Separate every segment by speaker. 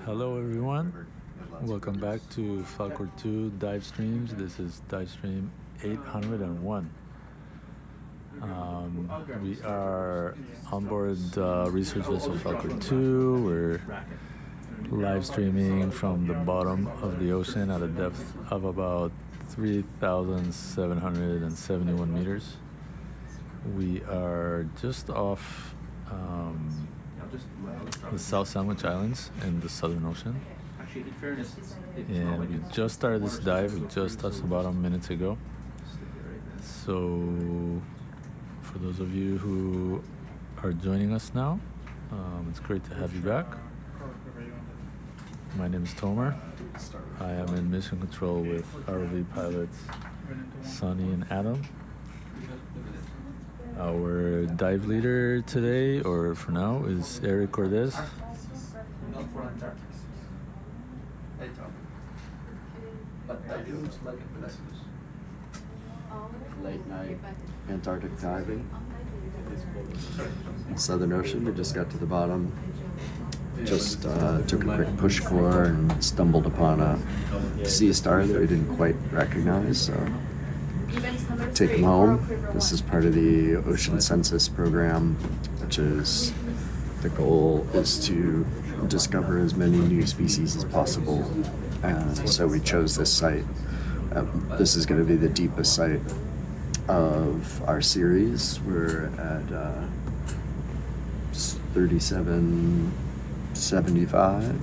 Speaker 1: Hello everyone, welcome back to Falkor 2 Dive Streams. This is Dive Stream 801. We are on board research vessel Falkor 2. We're live streaming from the bottom of the ocean at a depth of about 3,771 meters. We are just off the South Sandwich Islands in the Southern Ocean. And we just started this dive. We just touched the bottom minutes ago. So for those of you who are joining us now, it's great to have you back. My name is Tomer. I am in mission control with ROV pilots Sonny and Adam. Our dive leader today, or for now, is Eric Cordes.
Speaker 2: Late night Antarctic diving. Southern Ocean, we just got to the bottom. Just took a quick push core and stumbled upon a sea star that we didn't quite recognize, so take them home. This is part of the ocean census program, which is the goal is to discover as many new species as possible. And so we chose this site. This is going to be the deepest site of our series. We're at 3775,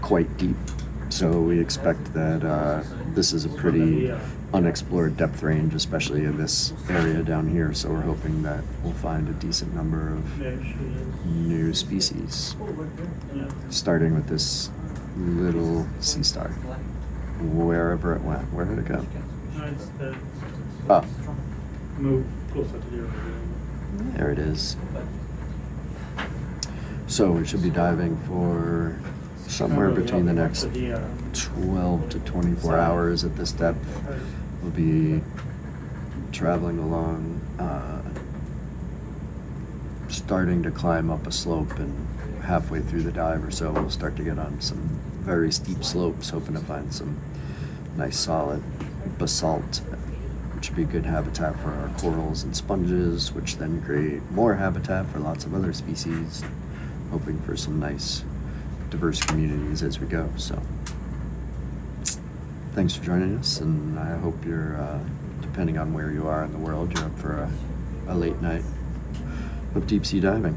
Speaker 2: quite deep. So we expect that this is a pretty unexplored depth range, especially in this area down here. So we're hoping that we'll find a decent number of new species, starting with this little sea star. Wherever it went, where did it go? Oh,
Speaker 3: move closer to the
Speaker 2: there it is. So we should be diving for somewhere between the next 12 to 24 hours at this depth. We'll be traveling along, starting to climb up a slope, and halfway through the dive or so we'll start to get on some very steep slopes, hoping to find some nice solid basalt, which would be good habitat for our corals and sponges, which then create more habitat for lots of other species, hoping for some nice diverse communities as we go. So thanks for joining us, and I hope you're, depending on where you are in the world, you're up for a late night of deep sea diving.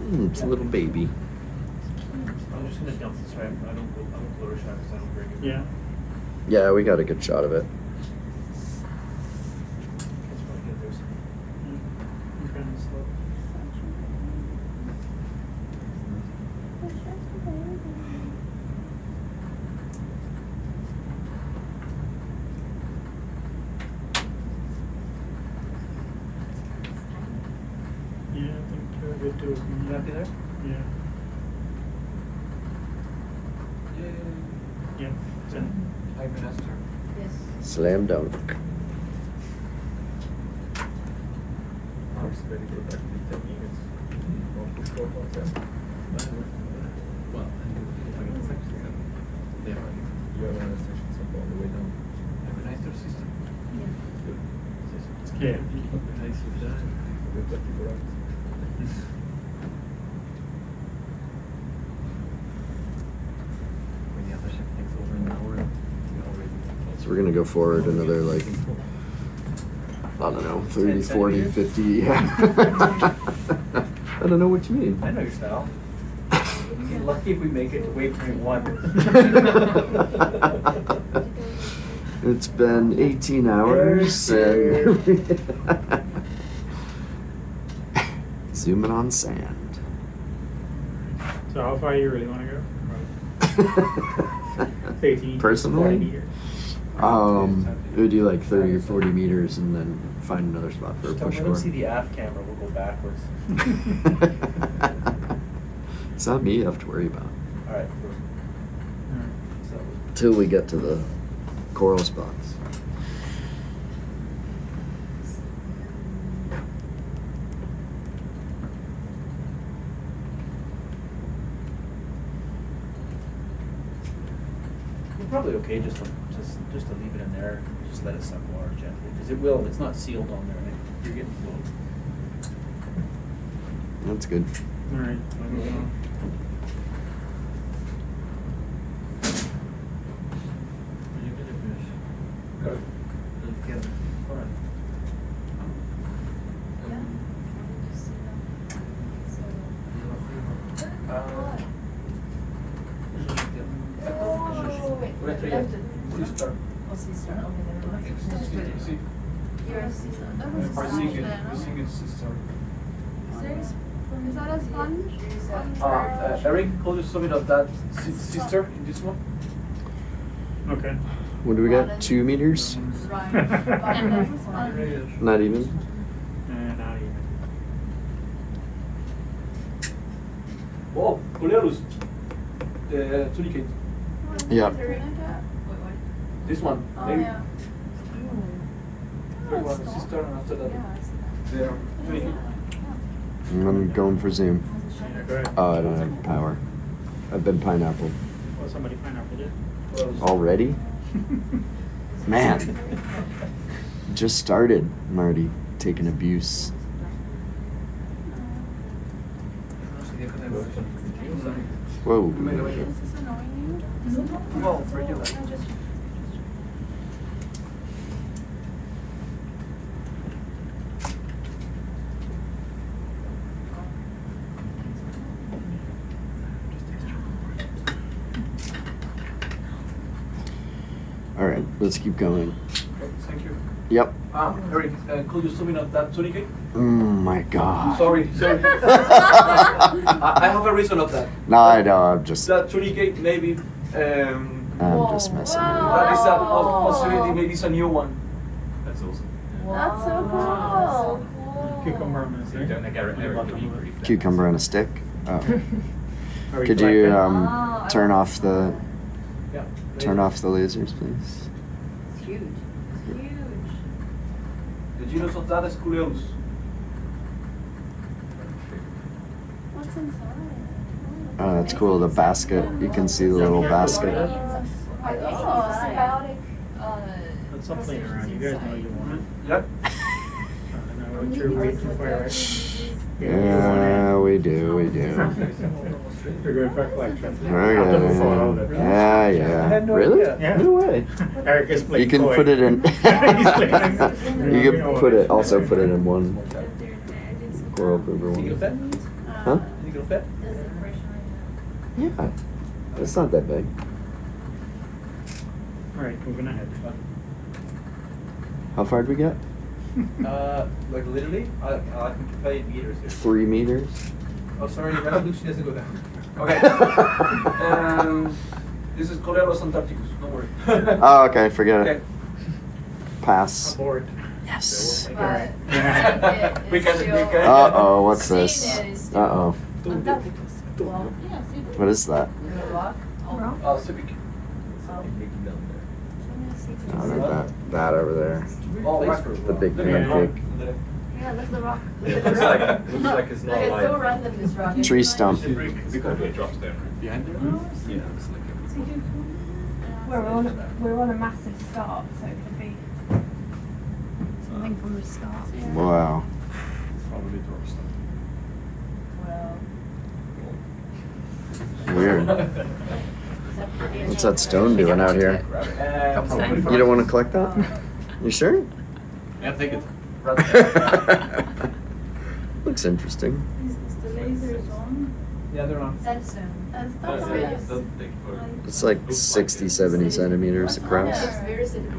Speaker 2: It's a little baby.
Speaker 3: I'm just gonna dump this right. I don't blow a shot because I don't bring it. Yeah.
Speaker 2: Yeah, we got a good shot of it.
Speaker 3: That's probably good. There's yeah, I think we're good too. You happy there? Yeah. Yeah. 10. 5 minutes.
Speaker 4: Yes.
Speaker 2: Slam dunk.
Speaker 3: Yeah.
Speaker 2: So we're gonna go forward another, like, I don't know, 30, 40, 50. Yeah. I don't know what you mean.
Speaker 3: I know your style. You're lucky if we make it to waypoint 1.
Speaker 2: It's been 18 hours. And Zooming on sand.
Speaker 4: So how far you really want to go? 18 40
Speaker 2: Personally,
Speaker 4: meters.
Speaker 2: it would do like 30 or 40 meters and then find another spot for a
Speaker 3: Just
Speaker 2: push
Speaker 3: let them
Speaker 2: core.
Speaker 3: see the aft camera, we'll go backwards.
Speaker 2: It's not me you have to worry about.
Speaker 3: Alright, cool. So,
Speaker 2: Till we get to the coral spots.
Speaker 3: we're probably okay just to leave it in there, just let it suck water gently, because it will, it's not sealed on there, right? You're getting flow.
Speaker 2: That's good.
Speaker 4: All right, I'll move on.
Speaker 5: Is that a sponge?
Speaker 3: Eric, hold just something of that sister in this one.
Speaker 4: Okay.
Speaker 2: What do we got? 2 meters?
Speaker 5: Right. And there's a sponge.
Speaker 2: Not even?
Speaker 4: Not even.
Speaker 3: Oh, Coleros. The tunicate.
Speaker 2: Yeah.
Speaker 3: This one,
Speaker 5: Oh,
Speaker 3: maybe.
Speaker 5: yeah.
Speaker 3: Third one, sister, and after that, the tunicate.
Speaker 2: I'm going for zoom.
Speaker 4: Yeah, go ahead.
Speaker 2: Oh, I don't have power. I've been pineapple.
Speaker 4: Oh, somebody pineapple it.
Speaker 2: Already? Man. Just started, Marty, taking abuse. Whoa.
Speaker 5: Is this annoying you?
Speaker 3: Well, regular.
Speaker 2: All right, let's keep going.
Speaker 3: Okay, thank you.
Speaker 2: Yep.
Speaker 3: Eric, could you zoom in on that tunicate?
Speaker 2: Oh my God.
Speaker 3: Sorry. I have a reason of that.
Speaker 2: No, I know. I'm just.
Speaker 3: That tunicate maybe,
Speaker 2: I'm just messing with
Speaker 3: that is a
Speaker 5: Whoa.
Speaker 3: possibility, maybe it's a new one.
Speaker 6: That's awesome.
Speaker 5: That's so cool.
Speaker 4: Cucumber on this,
Speaker 6: So you don't
Speaker 4: right?
Speaker 6: get it.
Speaker 2: you. Cucumber on a stick. Oh.
Speaker 4: Are we
Speaker 2: Could you
Speaker 4: collecting?
Speaker 5: Oh,
Speaker 2: turn off the
Speaker 3: Yeah.
Speaker 2: lasers, please?
Speaker 5: It's huge. It's huge.
Speaker 3: The genus of that is Culeus.
Speaker 5: What's inside?
Speaker 2: Oh, that's cool. The basket. You can see the little basket.
Speaker 5: I think it's symbiotic.
Speaker 4: Put something around. You guys know you want it.
Speaker 3: Yep.
Speaker 4: No, what you're way too far away.
Speaker 2: Yeah, we do. We do.
Speaker 4: You're going for a collection.
Speaker 2: Okay. Yeah,
Speaker 3: I
Speaker 2: yeah.
Speaker 3: had no
Speaker 2: Really?
Speaker 3: idea.
Speaker 4: Yeah.
Speaker 2: No way.
Speaker 4: Eric is playing
Speaker 2: You can
Speaker 4: toy.
Speaker 2: put it in.
Speaker 4: He's playing-
Speaker 2: You can put it. Also put it in one coral grouper
Speaker 3: Think it'll
Speaker 2: one.
Speaker 3: fit?
Speaker 2: Huh?
Speaker 3: Think it'll fit?
Speaker 2: Yeah. It's not that big.
Speaker 4: All right, moving ahead.
Speaker 2: How far did we get?
Speaker 3: Like literally? I can tell you meters here.
Speaker 2: 3 meters.
Speaker 3: Oh, sorry, resolution doesn't go down. Okay. This is Coleros antarcticus, don't worry.
Speaker 2: Oh, okay. Forget
Speaker 3: Okay.
Speaker 2: it. Pass.
Speaker 4: Aboard.
Speaker 2: Yes.
Speaker 4: All right.
Speaker 3: We can.
Speaker 2: Uh oh. What's this? Uh oh.
Speaker 5: What
Speaker 2: What is that?
Speaker 3: Civic.
Speaker 2: Oh, that over there.
Speaker 3: Oh,
Speaker 2: The big pancake.
Speaker 5: Yeah, look at the rock.
Speaker 6: Looks like it's not
Speaker 5: Like, it's so
Speaker 6: alive.
Speaker 5: random, this rock.
Speaker 2: Tree stump.
Speaker 6: Because it drops down behind there. Yeah, it's like
Speaker 7: We're on a massive start, so it could be something from the start.
Speaker 2: Wow.
Speaker 6: probably drops down.
Speaker 2: Weird. What's that stone doing out here? You don't want to collect that? You sure?
Speaker 6: Yeah, take it.
Speaker 2: Looks interesting.
Speaker 7: Is the lasers on?
Speaker 3: Yeah, they're on.
Speaker 5: Sandstone.
Speaker 7: That's
Speaker 6: Yeah, don't take photo.
Speaker 2: It's like 60, 70 centimeters across.
Speaker 5: Yeah, it's very similar.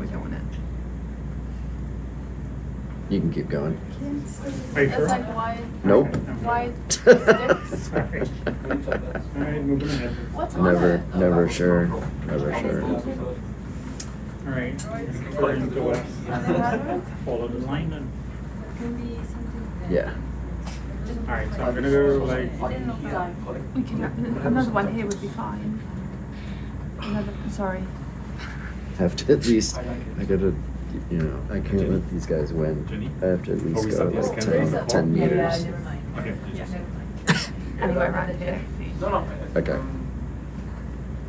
Speaker 2: You can keep going.
Speaker 4: Are you
Speaker 5: It's
Speaker 4: sure?
Speaker 5: like wide,
Speaker 2: Nope.
Speaker 5: wide sticks.
Speaker 4: Alright. Alright, moving ahead.
Speaker 5: What's on
Speaker 2: Never,
Speaker 5: it?
Speaker 2: never sure. Never sure.
Speaker 4: Alright, turn to the west. Follow the line and.
Speaker 2: Yeah.
Speaker 4: Alright, so I'm gonna go like.
Speaker 7: We can, another one here would be fine. Another, sorry.
Speaker 2: Have to at least. I gotta. You know, I can't let these guys win. I have to at least go like 10 meters.
Speaker 6: Okay.
Speaker 7: Anyway, around here.
Speaker 2: Okay.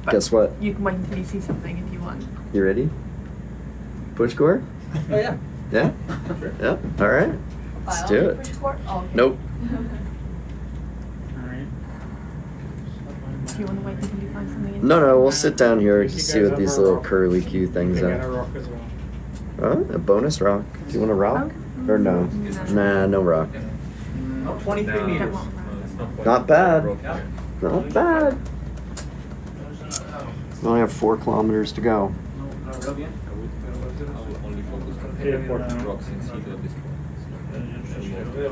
Speaker 2: Guess what?
Speaker 7: You can wait until you see something if you want.
Speaker 2: You ready? Push core?
Speaker 3: Oh, yeah.
Speaker 2: Yeah?
Speaker 3: Sure.
Speaker 2: Yeah? Alright. Let's do
Speaker 5: Biology
Speaker 2: it.
Speaker 5: push core? Oh, okay.
Speaker 2: Nope.
Speaker 4: Alright.
Speaker 7: Do you want to wait until you find something?
Speaker 2: No, we'll sit down here
Speaker 4: If
Speaker 2: to
Speaker 4: you
Speaker 2: see
Speaker 4: guys
Speaker 2: what
Speaker 4: have
Speaker 2: these
Speaker 4: a
Speaker 2: little
Speaker 4: rock,
Speaker 2: curly Q things
Speaker 4: You can get a
Speaker 2: are.
Speaker 4: rock as well.
Speaker 2: Oh, a bonus rock. Do you want a rock? Or no? Nah, no rock.
Speaker 3: Oh, 23 meters.
Speaker 7: Don't want rock.
Speaker 2: Not bad.
Speaker 3: Yeah.
Speaker 2: Not bad. We only have 4 kilometers to go.
Speaker 6: I will only focus on
Speaker 4: Yeah, important.
Speaker 6: rocks in sea level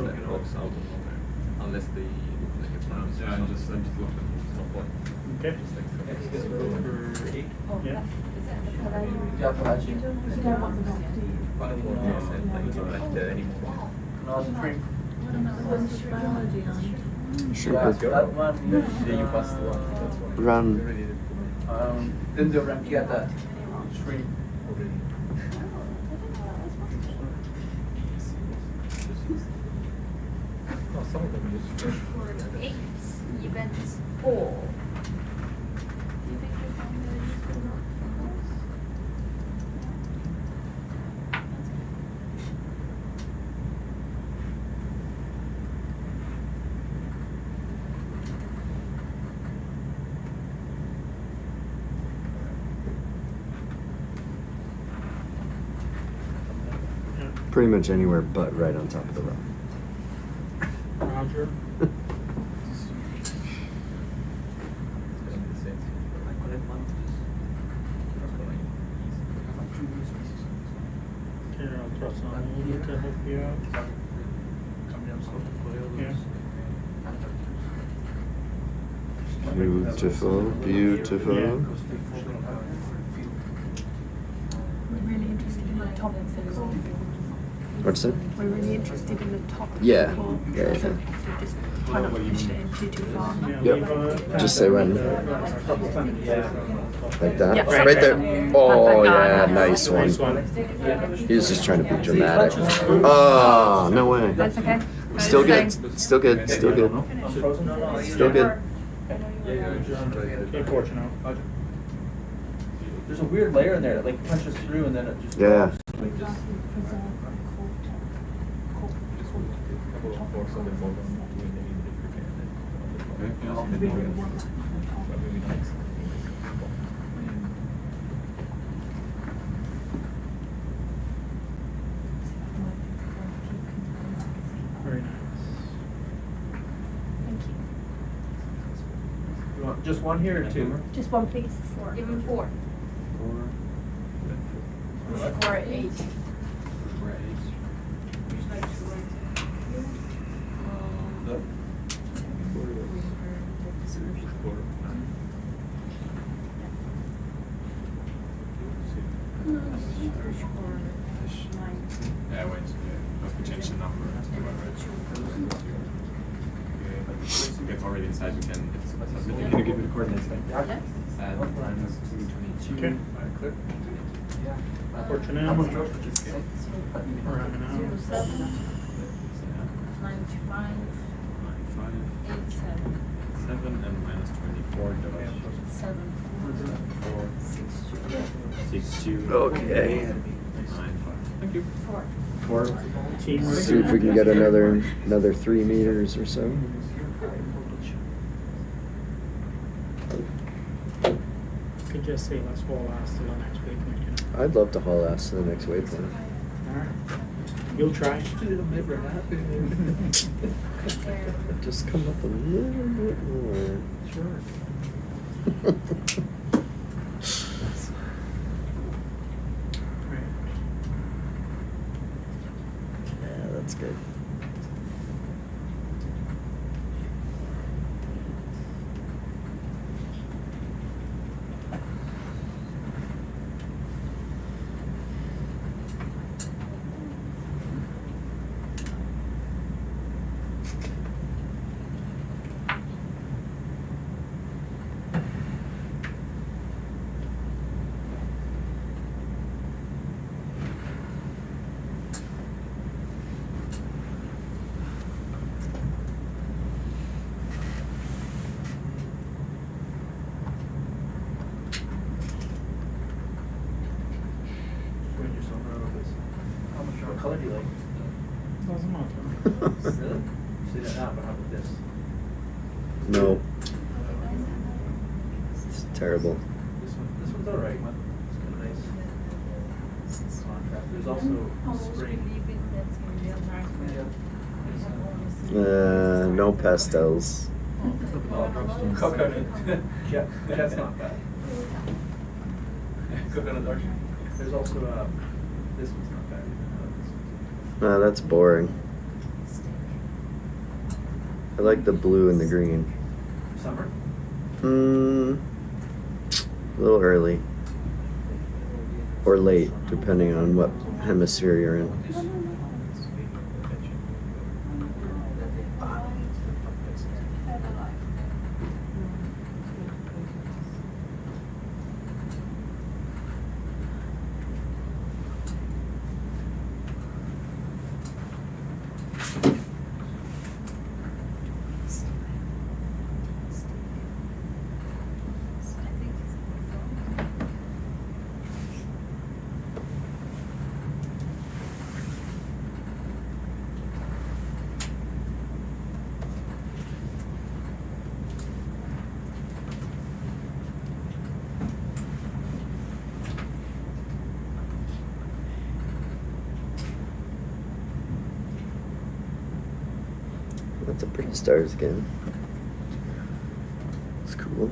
Speaker 6: like rocks out of nowhere. Unless they look like a plant. Yeah, I'm just looking. It's not point.
Speaker 4: Okay. Yeah.
Speaker 5: Yeah,
Speaker 7: You don't want the rock, do you?
Speaker 6: Like there anymore.
Speaker 2: Sure.
Speaker 3: That one, yeah, you passed the one. That's one.
Speaker 2: Run.
Speaker 3: Then the ramp, you got that stream.
Speaker 6: Oh, some of them just.
Speaker 5: 8 events 4. Do you think we found the useful rock?
Speaker 2: Pretty much anywhere but right on top of the rock.
Speaker 4: Roger. Okay, I'll throw some wood to help you out. Yeah.
Speaker 2: Beautiful, beautiful.
Speaker 4: Yeah.
Speaker 7: We're really interested in the top of the core.
Speaker 2: What's that?
Speaker 7: We're really interested in the top of
Speaker 2: Yeah.
Speaker 7: the core.
Speaker 2: Yeah,
Speaker 7: So
Speaker 2: yeah.
Speaker 7: just try not to push it in too far.
Speaker 4: Yeah,
Speaker 2: Yep.
Speaker 4: leave a-
Speaker 2: Just say when. Like that?
Speaker 7: Yeah.
Speaker 2: Right there. Oh,
Speaker 7: Perfect.
Speaker 2: yeah, nice
Speaker 4: Nice
Speaker 2: one.
Speaker 4: one.
Speaker 2: He was just trying to be dramatic. Oh, no way.
Speaker 7: That's okay.
Speaker 2: Still good, still good, still good. Still good.
Speaker 4: Okay, fortunate.
Speaker 3: There's a weird layer in there that like punches through and then it just.
Speaker 2: Yeah.
Speaker 4: Very nice.
Speaker 7: Thank you.
Speaker 3: You want just one here or two?
Speaker 7: Just one, please.
Speaker 5: Give him 4. 4 at 8.
Speaker 6: Yeah, wait, we change the number. Get already inside, we can. Can you give me the coordinates?
Speaker 5: Yes.
Speaker 4: Okay. Fortunate. We're hanging out.
Speaker 5: 07, 95, 87,
Speaker 6: 7 and minus 24.
Speaker 5: 74,
Speaker 6: 62.
Speaker 2: Okay.
Speaker 6: 9, 5. Thank you.
Speaker 5: 4.
Speaker 4: Teamwork.
Speaker 2: See if we can get another 3 meters or so.
Speaker 4: Could just say let's haul ass till the next week.
Speaker 2: I'd love to haul ass to the next waypoint.
Speaker 4: Alright. You'll try.
Speaker 3: It'll never happen.
Speaker 2: Just come up a little bit more.
Speaker 4: Sure.
Speaker 2: That's good.
Speaker 3: When you're somewhere with this. How much what color do you like?
Speaker 4: Doesn't matter.
Speaker 3: Really? See that now, but how about this?
Speaker 2: No, it's terrible.
Speaker 3: This one's alright, man. It's got a nice contrast. There's also spring.
Speaker 2: No pastels.
Speaker 3: Coconut. Yeah, that's not bad. Coconut dark. There's also this one's not bad.
Speaker 2: No, that's boring. I like the blue and the green.
Speaker 3: Summer.
Speaker 2: A little early. Or late, depending on what hemisphere you're in. That's a pretty stars again. It's cool.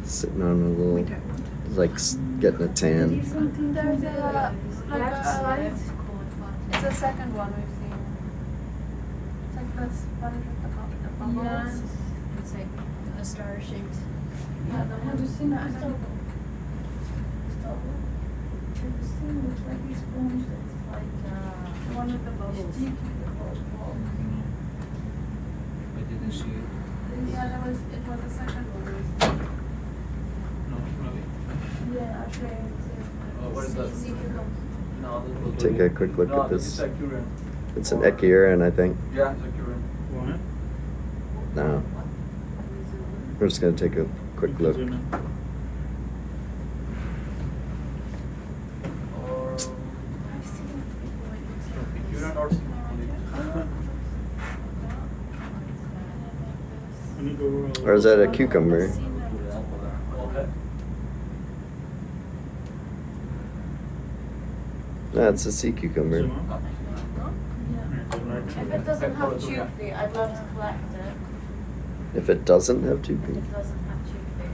Speaker 2: Sitting on a little, like getting a tan.
Speaker 5: There's a light. It's the second one we've seen. It's like this one with the bubbles.
Speaker 7: Yeah.
Speaker 5: It's like a star shaped.
Speaker 7: Yeah, have you seen that? Have you seen which like these sponge that's like
Speaker 5: One with the bubbles.
Speaker 7: sticky, the ball?
Speaker 6: I didn't see it.
Speaker 5: Yeah, it was the second one.
Speaker 6: No, really.
Speaker 7: Yeah, okay.
Speaker 3: Oh, what is that?
Speaker 5: Sea cucumber.
Speaker 3: No,
Speaker 2: Take a quick look at this.
Speaker 3: It's Ecurin.
Speaker 2: It's an Echiuran, I think.
Speaker 3: Yeah, it's Ecurin.
Speaker 4: Want it?
Speaker 2: No. We're just gonna take a quick
Speaker 4: You can
Speaker 2: look.
Speaker 4: zoom in.
Speaker 3: Or
Speaker 5: I've seen it before. It looks like
Speaker 3: Ecurin or
Speaker 4: When you go,
Speaker 2: Or is that a cucumber?
Speaker 5: I've seen them.
Speaker 3: Okay.
Speaker 2: That's a sea cucumber.
Speaker 4: Zoom out.
Speaker 5: If it doesn't have tube feet, I'd love to collect it.
Speaker 2: If it doesn't have two
Speaker 5: If
Speaker 2: feet.
Speaker 5: it doesn't have tube feet.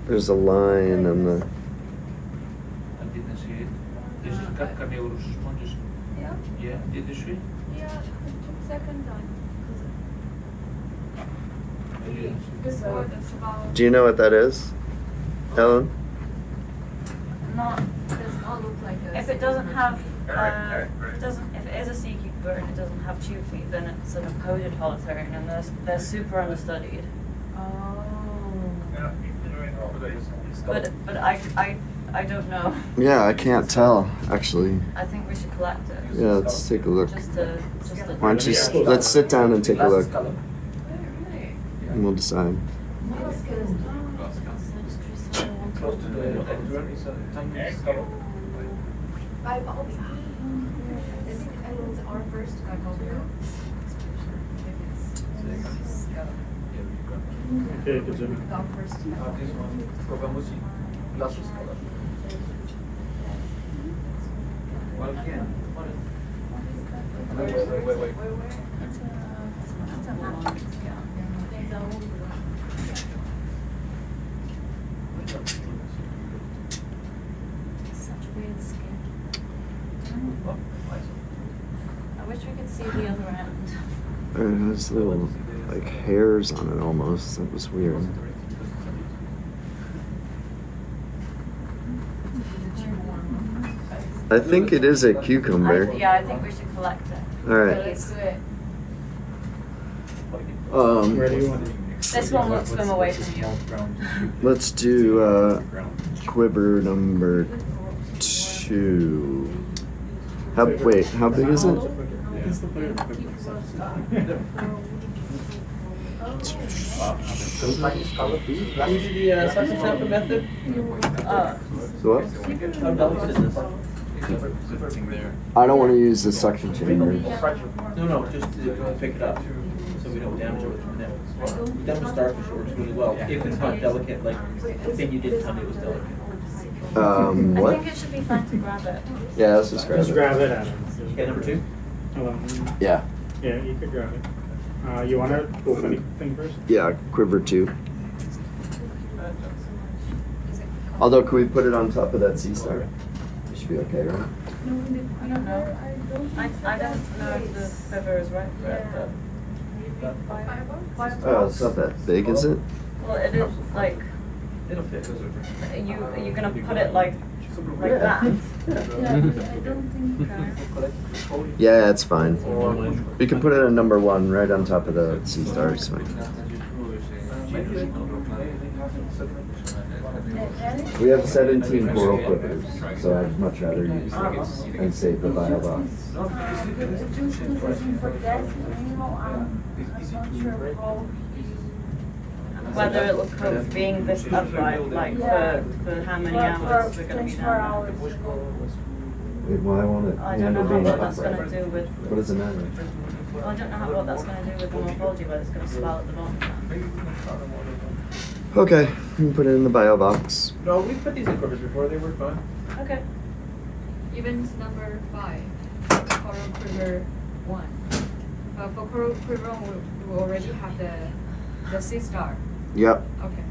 Speaker 2: There's a line on the.
Speaker 6: I didn't see it. This is Carnivorous sponges.
Speaker 5: Yeah.
Speaker 6: Yeah, did you see?
Speaker 5: Yeah, it took second time.
Speaker 6: I didn't see.
Speaker 5: Before this about.
Speaker 2: Do you know what that is, Ellen?
Speaker 5: Not, does not look like a.
Speaker 8: If it doesn't have, if it is a sea cucumber and it doesn't have tube feet, then it's an apodid holothurian, and they're super understudied.
Speaker 5: Oh.
Speaker 8: But I don't know.
Speaker 2: Yeah, I can't tell actually.
Speaker 8: I think we should collect it.
Speaker 2: Yeah, let's take a look.
Speaker 8: Just to.
Speaker 2: Why don't you? Let's sit down and take a look,
Speaker 5: Really?
Speaker 2: and we'll decide.
Speaker 3: Close to the Ecurin is a tiny scallop.
Speaker 5: I think Ellen's our first Falkor.
Speaker 4: Okay, you can zoom in.
Speaker 5: Our first.
Speaker 3: This one, Covamusi, Lasso scallop. Well, again, wait.
Speaker 5: It's a match. Such weird skin.
Speaker 8: I wish we could see the other end.
Speaker 2: It has little like hairs on it almost. That was weird. I think it is a cucumber.
Speaker 8: Yeah, I think we should collect it.
Speaker 2: All right.
Speaker 5: Let's do it.
Speaker 4: Where do you want it?
Speaker 8: This one won't swim away from you.
Speaker 2: Let's do quiver number 2. Wait, how big is it?
Speaker 3: Can we do the suction sample method?
Speaker 2: So what?
Speaker 3: How delicate is this?
Speaker 2: I don't want to use the suction chamber.
Speaker 3: No, just to pick it up, so we don't damage it with the net. That with starfish works really well, if it's not delicate, like the thing you did tell me was delicate.
Speaker 8: I
Speaker 2: What?
Speaker 8: think it should be fun to grab it.
Speaker 2: Yeah, let's just grab
Speaker 4: Just
Speaker 2: it.
Speaker 4: grab it, Adam.
Speaker 3: Okay, number 2?
Speaker 2: Yeah.
Speaker 4: Yeah, you could grab it. You want to open the thing first?
Speaker 2: Yeah, quiver 2. Although, can we put it on top of that sea star? It should be okay, right?
Speaker 8: I don't know. I don't know if the quiver is right for it, but.
Speaker 2: Oh, it's not that big, is it?
Speaker 8: Well, it is like,
Speaker 3: It'll fit.
Speaker 8: you're gonna put it like that.
Speaker 2: Yeah, it's fine. We can put it at number 1, right on top of the sea star. It's fine. We have 17 coral quivers, so I'd much rather use these and save the bio box.
Speaker 8: Whether it will cope being this upright, like for how many hours we're gonna be down there.
Speaker 2: Wait, why won't it
Speaker 8: I don't know
Speaker 2: handle being
Speaker 8: what that's
Speaker 2: upright?
Speaker 8: gonna do with.
Speaker 2: What does it matter?
Speaker 8: Well, I don't know what that's gonna do with the morphology, whether it's gonna swell at the bottom.
Speaker 2: Okay, we can put it in the bio box.
Speaker 3: No, we've put these in quivers before, they work fine.
Speaker 8: Okay.
Speaker 5: Event number 5, Coral Quiver 1. For Coral Quiver 1, we already have the sea star.
Speaker 2: Yep.
Speaker 5: Okay.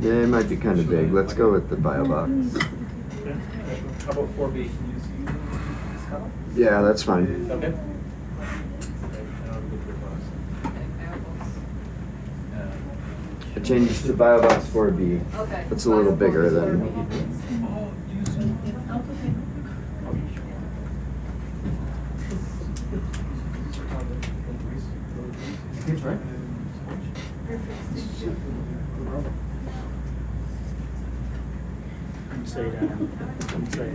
Speaker 2: Yeah, it might be kind of big. Let's go with the bio box.
Speaker 3: How about 4B?
Speaker 2: Yeah, that's fine.
Speaker 3: Okay.
Speaker 2: I changed to bio box 4B.
Speaker 5: Okay.
Speaker 2: It's a little bigger than.
Speaker 4: I'm sorry, Adam. I'm sorry.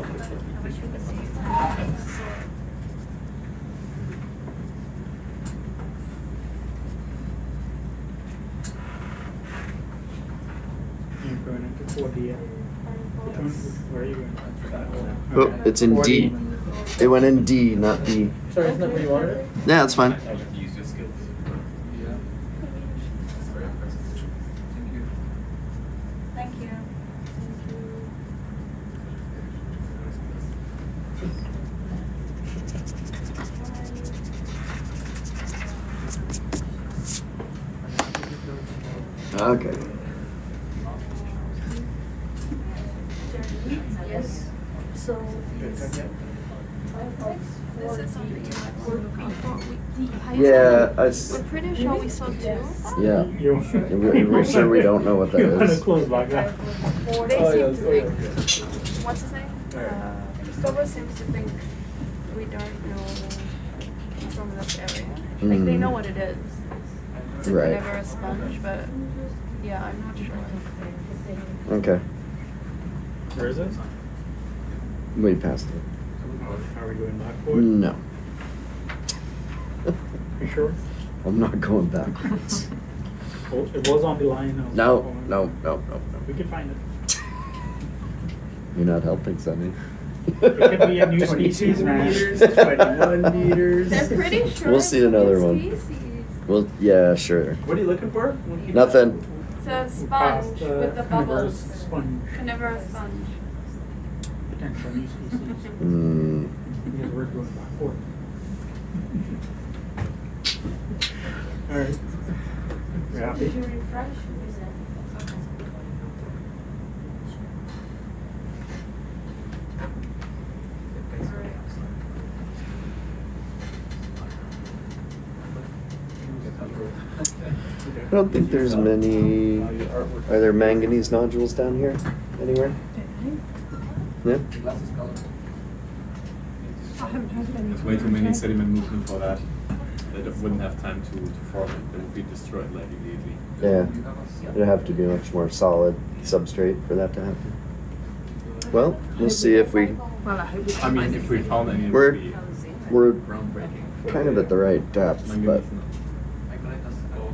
Speaker 4: You're going into 4D. Where are you going?
Speaker 2: Oh, it's in D. It went in D, not D.
Speaker 3: Sorry, isn't that where you wanted it?
Speaker 2: Yeah, that's fine.
Speaker 6: Use your skills. Very impressive. Thank you.
Speaker 8: Thank you.
Speaker 2: Okay.
Speaker 5: Yes. So this is something you might want to look out for.
Speaker 2: Yeah,
Speaker 5: We're pretty sure we saw 2.
Speaker 2: Yeah.
Speaker 4: You,
Speaker 2: We're sure we don't know what that
Speaker 4: you want to
Speaker 2: is.
Speaker 4: close back that.
Speaker 5: They seem to think. What's his name? Christopher seems to think we don't know from this area. Like they know what it is. It's a
Speaker 2: Right.
Speaker 5: never a sponge, but yeah, I'm not sure.
Speaker 2: Okay.
Speaker 4: Where is this?
Speaker 2: We passed it.
Speaker 4: Are we going back for it?
Speaker 2: No.
Speaker 4: You sure?
Speaker 2: I'm not going backwards.
Speaker 4: Oh, it was on the line.
Speaker 2: No.
Speaker 4: We can find it.
Speaker 2: You're not helping, Sonny.
Speaker 4: It could be a new species, man.
Speaker 3: 21 meters.
Speaker 5: They're pretty sure.
Speaker 2: We'll see
Speaker 5: it's
Speaker 2: another
Speaker 5: a
Speaker 2: one.
Speaker 5: species.
Speaker 2: Well, yeah, sure.
Speaker 3: What are you looking for?
Speaker 2: Nothing.
Speaker 5: It's a
Speaker 4: Past,
Speaker 5: sponge with the bubbles.
Speaker 4: Sponge.
Speaker 5: Carnivorous sponge.
Speaker 4: potential new species. Because we're going back forth. All right. You happy?
Speaker 5: Did you refresh?
Speaker 2: I don't think there's many. Are there manganese nodules down here anywhere? Yeah.
Speaker 7: I haven't heard of any.
Speaker 6: There's way too many sediment movement for that. They wouldn't have time to form it. They would be destroyed like immediately.
Speaker 2: Yeah. It'd have to be much more solid substrate for that to happen. Well, we'll see if we.
Speaker 7: Well, I hope we
Speaker 6: I
Speaker 7: can
Speaker 6: mean,
Speaker 7: find
Speaker 6: if we
Speaker 7: anything.
Speaker 6: found any, it
Speaker 2: We're
Speaker 6: would be
Speaker 2: we're
Speaker 6: groundbreaking.
Speaker 2: kind of at the right depth, but
Speaker 6: Manganese, no.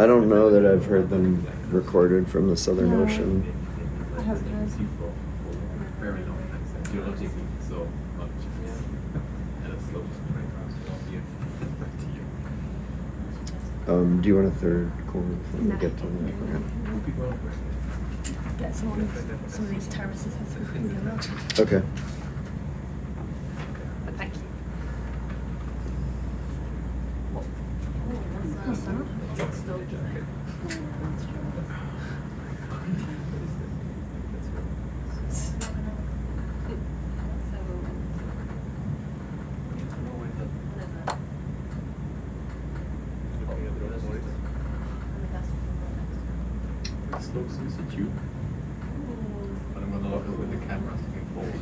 Speaker 2: I don't know that I've heard them recorded from the Southern
Speaker 7: No.
Speaker 2: Ocean.
Speaker 7: I haven't heard.
Speaker 6: For very long time, geologically, so much. And it's slow
Speaker 2: Do you want a third core before we
Speaker 7: No.
Speaker 2: get to that?
Speaker 7: Get some of these terraces as we can go up.
Speaker 2: Okay.
Speaker 7: But thank you. What's that?
Speaker 6: Slopes Institute. But I'm gonna look with the cameras looking forward.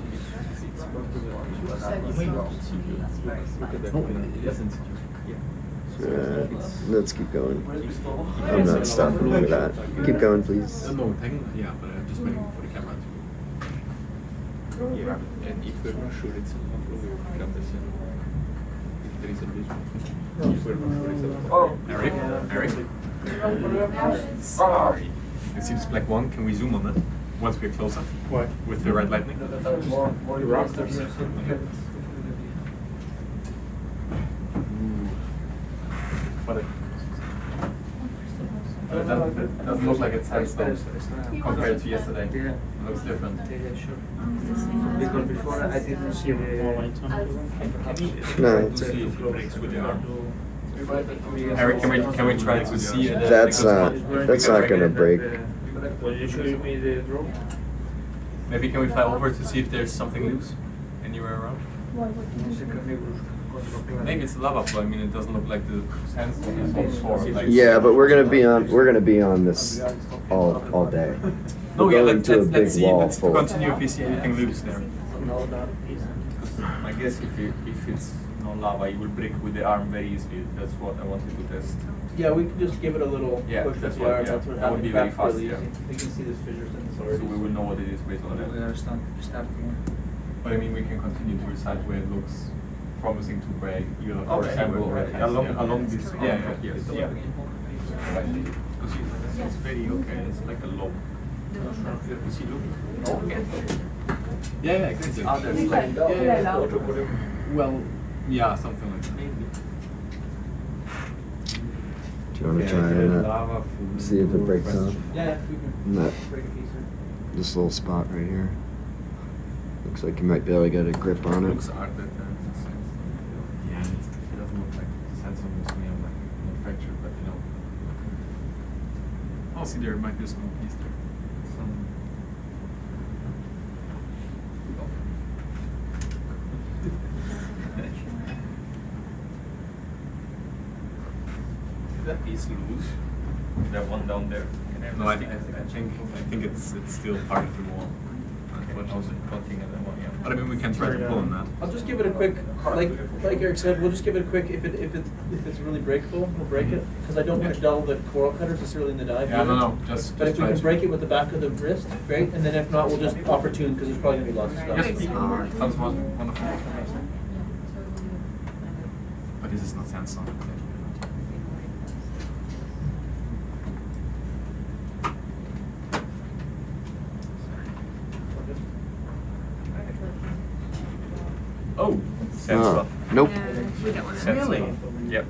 Speaker 6: Yes, Institute.
Speaker 2: Let's keep going. I'm not stopping for that. Keep going, please.
Speaker 6: No, yeah, but I'm just waiting for the camera to. Yeah, and if we're not sure it's not really grab this in. If there is a vision. If we're not sure it's a. Eric? Sorry. You see this black one? Can we zoom on it once we're closer?
Speaker 4: What?
Speaker 6: With the red lightning?
Speaker 4: The rocks.
Speaker 6: But it doesn't look like it's sandstone compared to yesterday. It looks different.
Speaker 3: Because before I didn't see
Speaker 4: More lights on it.
Speaker 2: No, it's
Speaker 6: See if it breaks with the arm. Eric, can we try to see it?
Speaker 2: that's not gonna break.
Speaker 3: Will you show me the drone?
Speaker 6: Maybe can we fly over to see if there's something loose anywhere around?
Speaker 7: Why would you?
Speaker 6: Maybe it's a lava flow. I mean, it doesn't look like the sandstone is on shore. Like,
Speaker 2: Yeah, but we're gonna be on this all day.
Speaker 6: No,
Speaker 2: We're
Speaker 6: yeah,
Speaker 2: going to a big
Speaker 6: let's see.
Speaker 2: wall
Speaker 6: Let's
Speaker 2: full.
Speaker 6: continue if we see anything loose there. I guess if it's no lava, it will break with the arm very easily. That's what I wanted to test.
Speaker 3: Yeah, we can just give it a little
Speaker 6: Yeah,
Speaker 3: push
Speaker 6: that's
Speaker 3: with the
Speaker 6: what-
Speaker 3: arm.
Speaker 6: yeah,
Speaker 3: That's what
Speaker 6: that would
Speaker 3: happens.
Speaker 6: be very
Speaker 3: That's
Speaker 6: fast,
Speaker 3: really
Speaker 6: yeah.
Speaker 3: easy. You can see these fissures in the
Speaker 6: So
Speaker 3: sword.
Speaker 6: we will know what it is based on that. But I mean, we can continue to recite where it looks promising to break. You know, for
Speaker 3: Okay.
Speaker 6: example, along this. Yeah, yes, yeah.
Speaker 3: Yeah.
Speaker 6: Because it's very okay. It's like a low. You see, look. Yeah, exactly. Well, yeah, something like that.
Speaker 2: Do you want to try and see if it breaks off?
Speaker 3: Yeah, we
Speaker 2: In
Speaker 3: can
Speaker 2: that
Speaker 3: break a piece.
Speaker 2: this little spot right here. Looks like you might be able to get a grip on
Speaker 6: It
Speaker 2: it.
Speaker 6: looks art that yeah, it doesn't look like sandstone is made like manufactured, but you know. Oh, see, there might be a small piece there. Some. Is that piece loose? That one down there? No, I think it's still part of the wall. But I mean, we can try to pull on that.
Speaker 3: I'll just give it a quick, like Eric said, we'll just give it a quick, if it's really breakable, we'll break it. Because I don't want to dull the coral cutters necessarily in the dive.
Speaker 6: Yeah,
Speaker 3: either.
Speaker 6: no, just
Speaker 3: But if we
Speaker 6: try
Speaker 3: can
Speaker 6: to-
Speaker 3: break it with the back of the wrist, great, and then if not, we'll just opportune, because there's probably gonna be lots of stuff.
Speaker 6: Yes, sounds wonderful. But this is not sandstone. Oh, sandstone.
Speaker 2: Nope.
Speaker 7: We don't want to.
Speaker 6: Sandstone. Yep.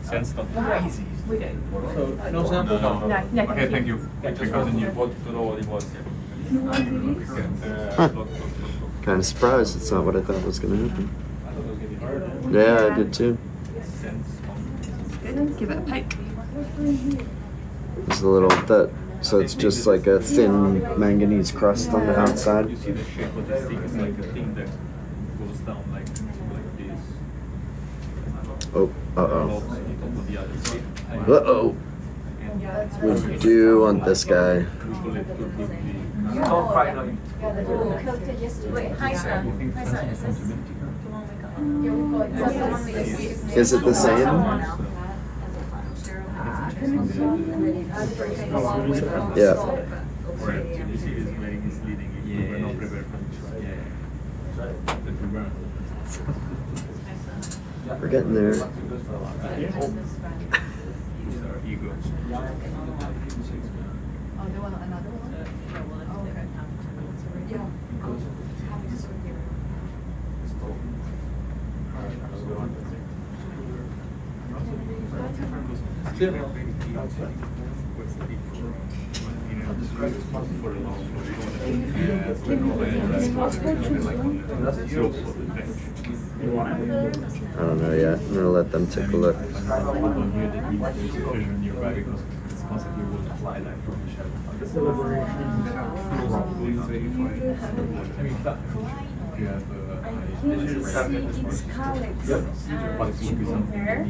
Speaker 6: Sandstone.
Speaker 7: We don't.
Speaker 3: So, no sample?
Speaker 7: No, no,
Speaker 6: Okay,
Speaker 7: thank
Speaker 6: thank
Speaker 7: you.
Speaker 6: you. We can continue. Want to know what it was.
Speaker 2: Kind of surprised. It's not what I thought was going to happen.
Speaker 6: I thought it was getting harder.
Speaker 2: Yeah, I did too.
Speaker 6: Sense
Speaker 7: Good. Give it a poke.
Speaker 2: There's a little that. So it's just like a thin manganese crust on the outside.
Speaker 6: You see the shape of the stick is like a thing that goes down like this.
Speaker 2: Oh, uh-oh.
Speaker 6: On the other side.
Speaker 2: Uh-oh. We do want this guy.
Speaker 3: Don't fight on
Speaker 8: Wait, hi sir. Hi sir, is this the one we got?
Speaker 2: Is it the same? Yeah.
Speaker 6: Right. You see it's very misleading if you were not prepared for it. That we weren't.
Speaker 2: We're getting there.
Speaker 6: It's our ego.
Speaker 5: Oh, they want another one?
Speaker 4: You want it?
Speaker 2: I don't know yet. I'm gonna let them take a look.
Speaker 7: It's calyx. There.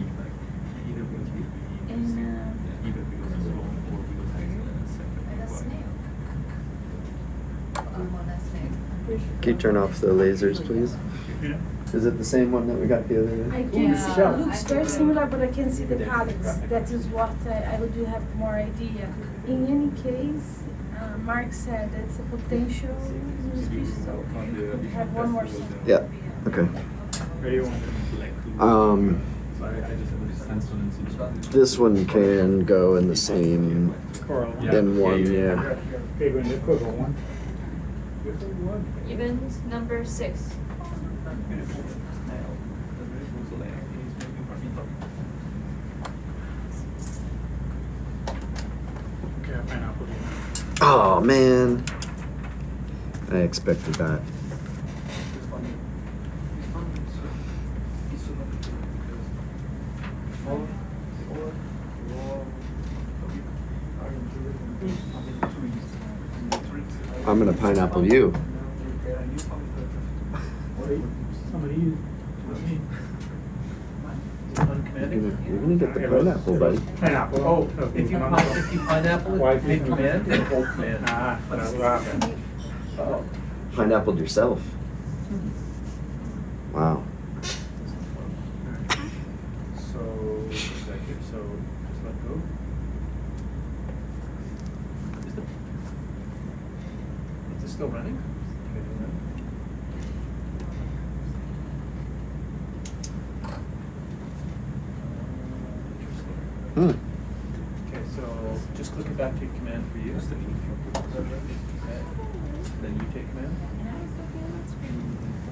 Speaker 2: Can you turn off the lasers, please?
Speaker 4: Yeah.
Speaker 2: Is it the same one that we got the other
Speaker 7: I
Speaker 2: day?
Speaker 7: can see, it looks very similar, but I can see the calyx. That is what I do have more idea. In any case, Mark said it's a potential new species, so we could have one more.
Speaker 2: Yeah. Okay.
Speaker 4: Where do you want it?
Speaker 2: This one can go in the same
Speaker 4: Coral.
Speaker 2: in one, yeah.
Speaker 4: Okay, go into quiver one.
Speaker 8: Event number 6.
Speaker 4: Okay, pineapple.
Speaker 2: Oh man. I expected that. I'm gonna pineapple you.
Speaker 4: Somebody use me.
Speaker 2: You're gonna get the pineapple, buddy.
Speaker 4: Pineapple.
Speaker 3: Oh, if you pineapple
Speaker 4: Why
Speaker 3: it, hit command, it'll hold command.
Speaker 4: Ah, that's what happened.
Speaker 3: Oh.
Speaker 2: Pineappled yourself. Wow.
Speaker 6: So, just a second, so just let go.
Speaker 3: Is it still running?
Speaker 2: Hmm.
Speaker 3: Okay, so just click it back to your command for you. Okay. Then you take command.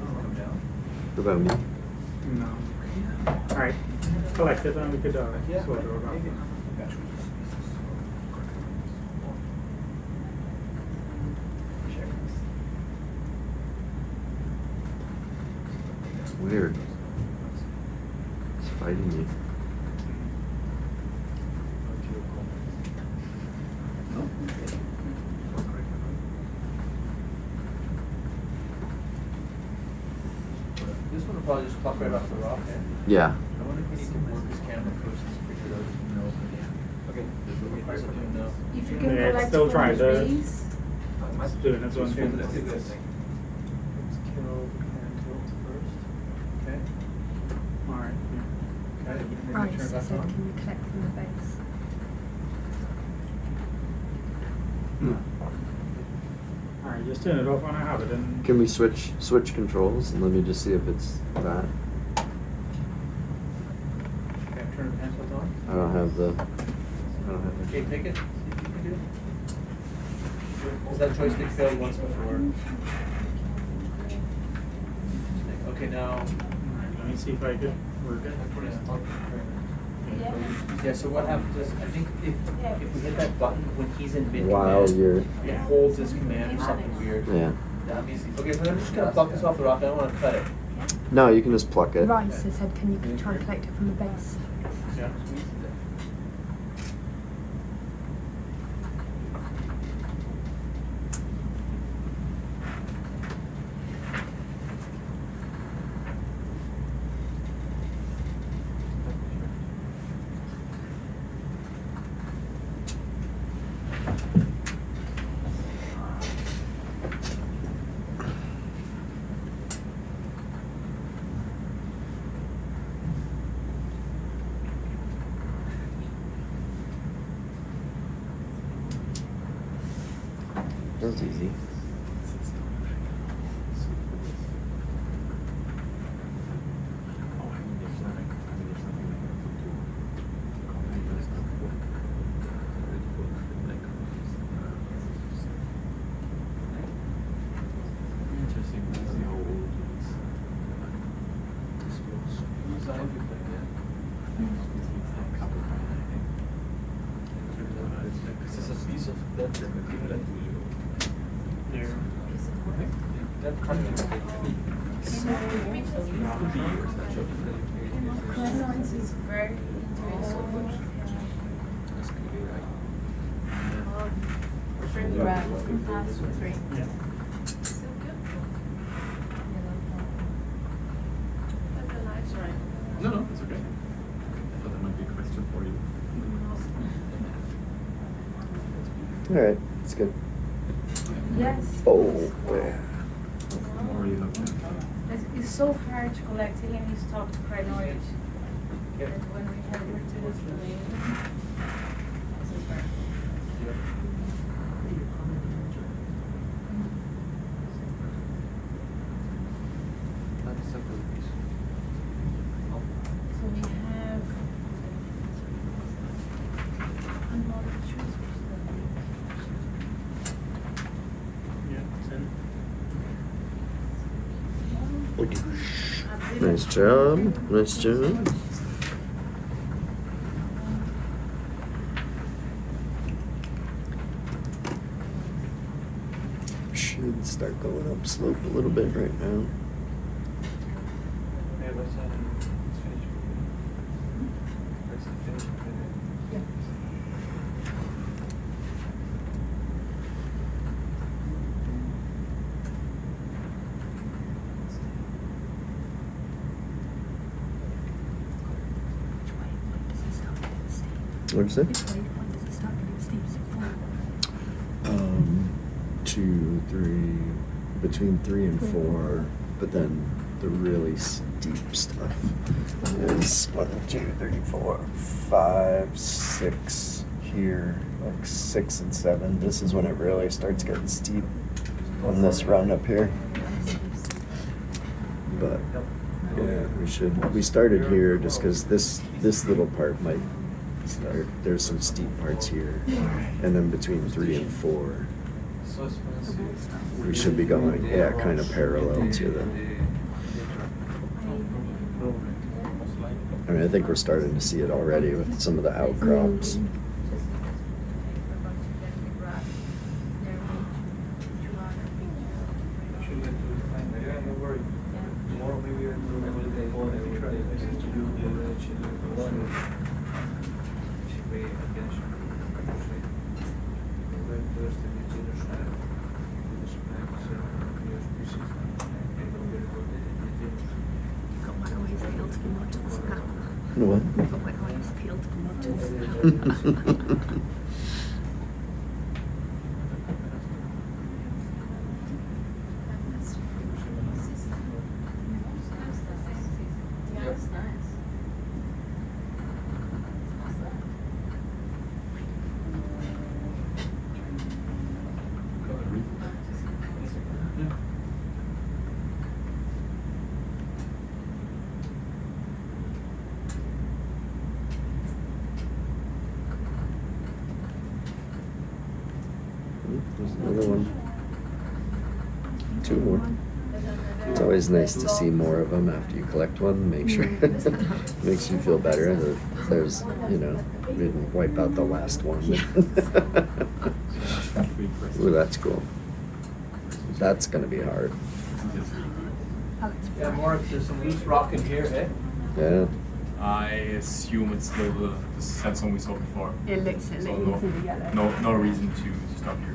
Speaker 3: Come down.
Speaker 2: What about me?
Speaker 4: No. Alright, collect it and we could sort it out.
Speaker 2: It's weird. It's fighting me.
Speaker 3: This one will probably just pop right off the rock, eh?
Speaker 2: Yeah.
Speaker 3: I wonder if we need to work this camera first to figure it out. No. Okay. How's it doing now?
Speaker 7: If you can
Speaker 4: Yeah, it's
Speaker 7: collect
Speaker 4: still
Speaker 7: from
Speaker 4: trying
Speaker 7: the
Speaker 4: to-
Speaker 7: base,
Speaker 4: It's doing its own
Speaker 3: Let's
Speaker 4: thing.
Speaker 3: do this. Let's kill command tilt first. Okay.
Speaker 4: Alright, yeah.
Speaker 3: Okay.
Speaker 7: right,
Speaker 3: Turn it
Speaker 7: so
Speaker 3: back
Speaker 7: can
Speaker 3: on.
Speaker 7: you collect from the base?
Speaker 4: Alright, just turn it off when I have it and.
Speaker 2: Can we switch controls and let me just see if it's that?
Speaker 3: Okay, turn the hand tilt on.
Speaker 2: I don't have the.
Speaker 3: Okay, take it. See if you can do it. Is that joystick failed once before? Okay, now.
Speaker 4: Let me see if I can work it.
Speaker 3: Yeah.
Speaker 7: Yeah.
Speaker 3: Yeah, so what happens is, I think if we hit that button when he's in mid
Speaker 2: While you're,
Speaker 3: it holds his command or something weird.
Speaker 2: yeah.
Speaker 3: That means, okay, so I'm just gonna pluck this off the rock, I don't wanna cut it.
Speaker 2: No, you can just pluck it.
Speaker 9: Rice has said, can you try and collect it from the base?
Speaker 4: Yeah.
Speaker 2: That was easy.
Speaker 6: Interesting. Let's see how old it is. This is a piece of that
Speaker 4: There.
Speaker 3: That part of it.
Speaker 7: Crinoids is very interesting.
Speaker 4: Yeah.
Speaker 5: That's a nice one.
Speaker 6: No, it's okay. I thought that might be a question for you.
Speaker 2: All right, it's good.
Speaker 7: Yes.
Speaker 2: Oh, yeah.
Speaker 6: More you have to.
Speaker 7: It's so hard to collect any stock crinoid.
Speaker 3: Yeah.
Speaker 7: That when we have multi-disciplinary. So we have another choice.
Speaker 4: Yeah, 10.
Speaker 2: Nice job. Nice job. Should start going up slope a little bit right now. What'd you say?
Speaker 9: Which way? When does it start getting steep? Is it 4?
Speaker 2: 2, 3, between 3 and 4, but then the really steep stuff is 1, 2, 3, 4, 5, 6 here, like 6 and 7. This is when it really starts getting steep on this run up here. But yeah, we started here just because this little part might start. There's some steep parts here, and then between 3 and 4. We should be going, yeah, kind of parallel to the. I mean, I think we're starting to see it already with some of the outcrops.
Speaker 9: Got my eyes peeled for models now.
Speaker 2: What?
Speaker 9: Got my eyes peeled for models.
Speaker 5: Yeah, it's nice.
Speaker 2: There's another one. 2 more. It's always nice to see more of them after you collect one. Make sure makes you feel better that there's, you know, we didn't wipe out the last one. Ooh, that's cool. That's gonna be hard.
Speaker 3: Yeah, Mark, there's some loose rock in here, eh?
Speaker 2: Yeah.
Speaker 6: I assume it's still the sandstone we saw before.
Speaker 9: It looks
Speaker 6: So
Speaker 9: like
Speaker 6: no reason to stop here.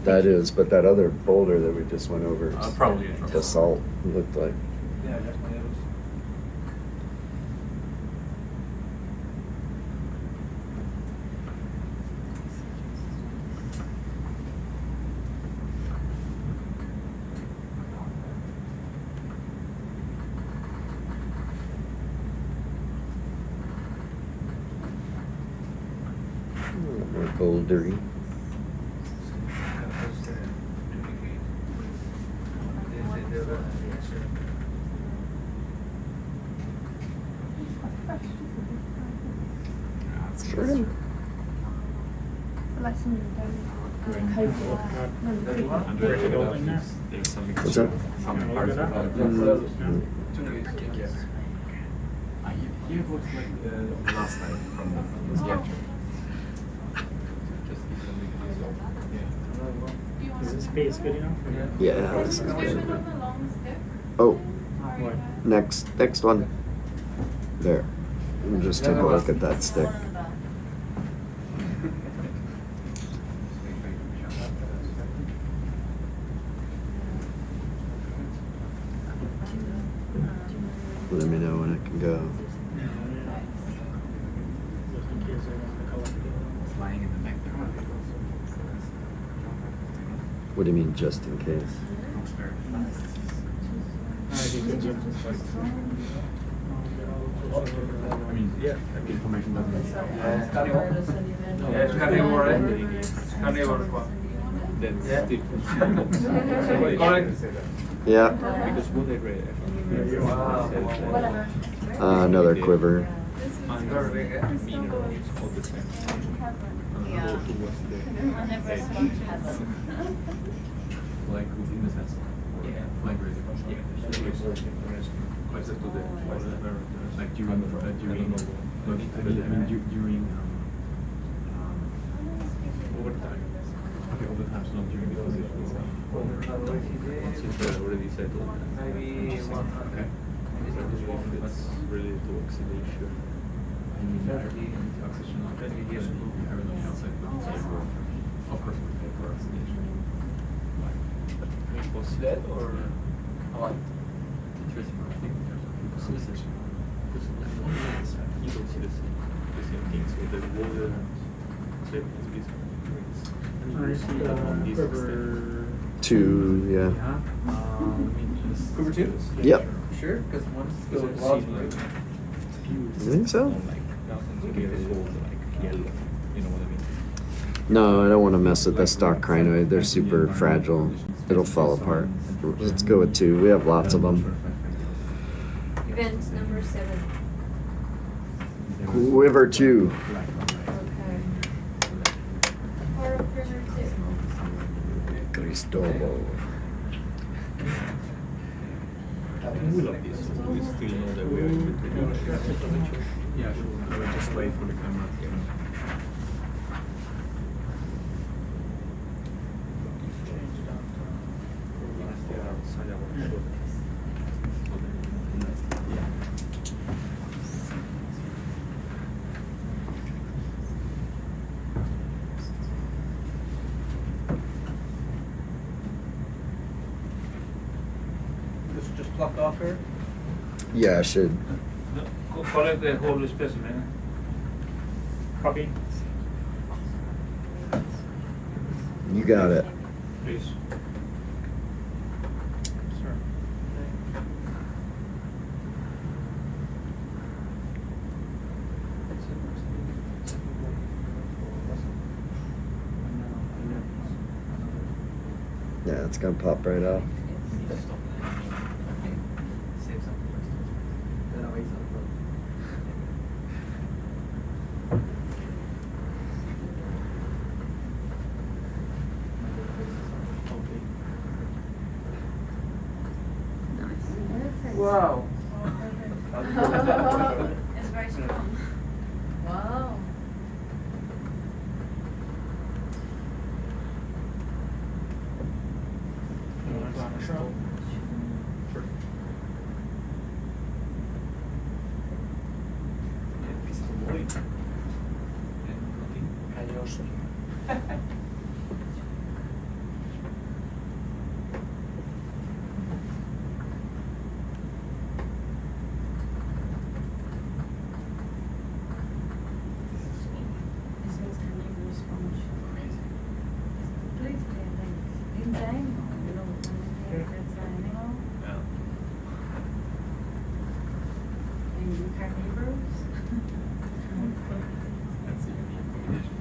Speaker 2: That is, but that other boulder that we just went over,
Speaker 6: Probably a drop.
Speaker 2: basalt looked like.
Speaker 3: Yeah, definitely is.
Speaker 2: More bouldery. Sure.
Speaker 7: Like some
Speaker 6: There's something.
Speaker 2: What's that?
Speaker 6: Some parts of it. Here looks like the last night from the sketch. Just
Speaker 4: Is the space good enough?
Speaker 2: Yeah, this is good. Oh, next one. There. Just take a look at that stick. Let me know when it can go.
Speaker 4: Just in case I want to collect it.
Speaker 6: Flying in the back there.
Speaker 2: What do you mean, just in case?
Speaker 6: Looks very fast. I mean, yeah, the information doesn't. That's
Speaker 2: Yeah.
Speaker 6: Because what I read,
Speaker 2: Another quiver.
Speaker 6: minerals all the same.
Speaker 8: Yeah. Whenever someone has
Speaker 6: Like within the sense. Yeah. Like really. Quite to the like during overtime. Okay, overtime, so not during the position. Once it's already settled.
Speaker 3: Maybe one.
Speaker 6: Okay. That's related to oxidation. I mean, oxidation, everything else, like, of course, we pay for oxidation.
Speaker 3: Was that or what?
Speaker 6: Interesting, I think, in terms of oxidation. Because you don't see the same things with the water, so it's basically. And you see that on these extent.
Speaker 2: 2, yeah.
Speaker 3: Quiver two?
Speaker 2: Yep.
Speaker 3: Sure, because one's still
Speaker 6: Because
Speaker 3: lost.
Speaker 6: like,
Speaker 2: You think so?
Speaker 6: like, yellow, you know what I mean?
Speaker 2: No, I don't want to mess with the stock crinoid. They're super fragile. It'll fall apart. Let's go with 2. We have lots of them.
Speaker 5: Event number 7.
Speaker 2: Quiver 2.
Speaker 5: Okay. Or quiver 2.
Speaker 2: Cristobal.
Speaker 6: We love this. We still know that we are in between. Yeah, sure. I will just wait for the camera.
Speaker 3: This is just plucked off here?
Speaker 2: Yeah, I should.
Speaker 4: Collect the whole specimen. Copy,
Speaker 2: You got it.
Speaker 4: please. Sir.
Speaker 2: Yeah, it's gonna pop right out.
Speaker 9: Nice.
Speaker 3: Wow.
Speaker 8: It's very strong. Wow.
Speaker 4: You want to climb a shroud?
Speaker 6: Sure. Pistol boy.
Speaker 3: Adios.
Speaker 9: This is carnivorous sponge. Please, like in time, you know, that's an animal.
Speaker 6: Yeah.
Speaker 9: And you carnivorous.
Speaker 6: That's a unique combination.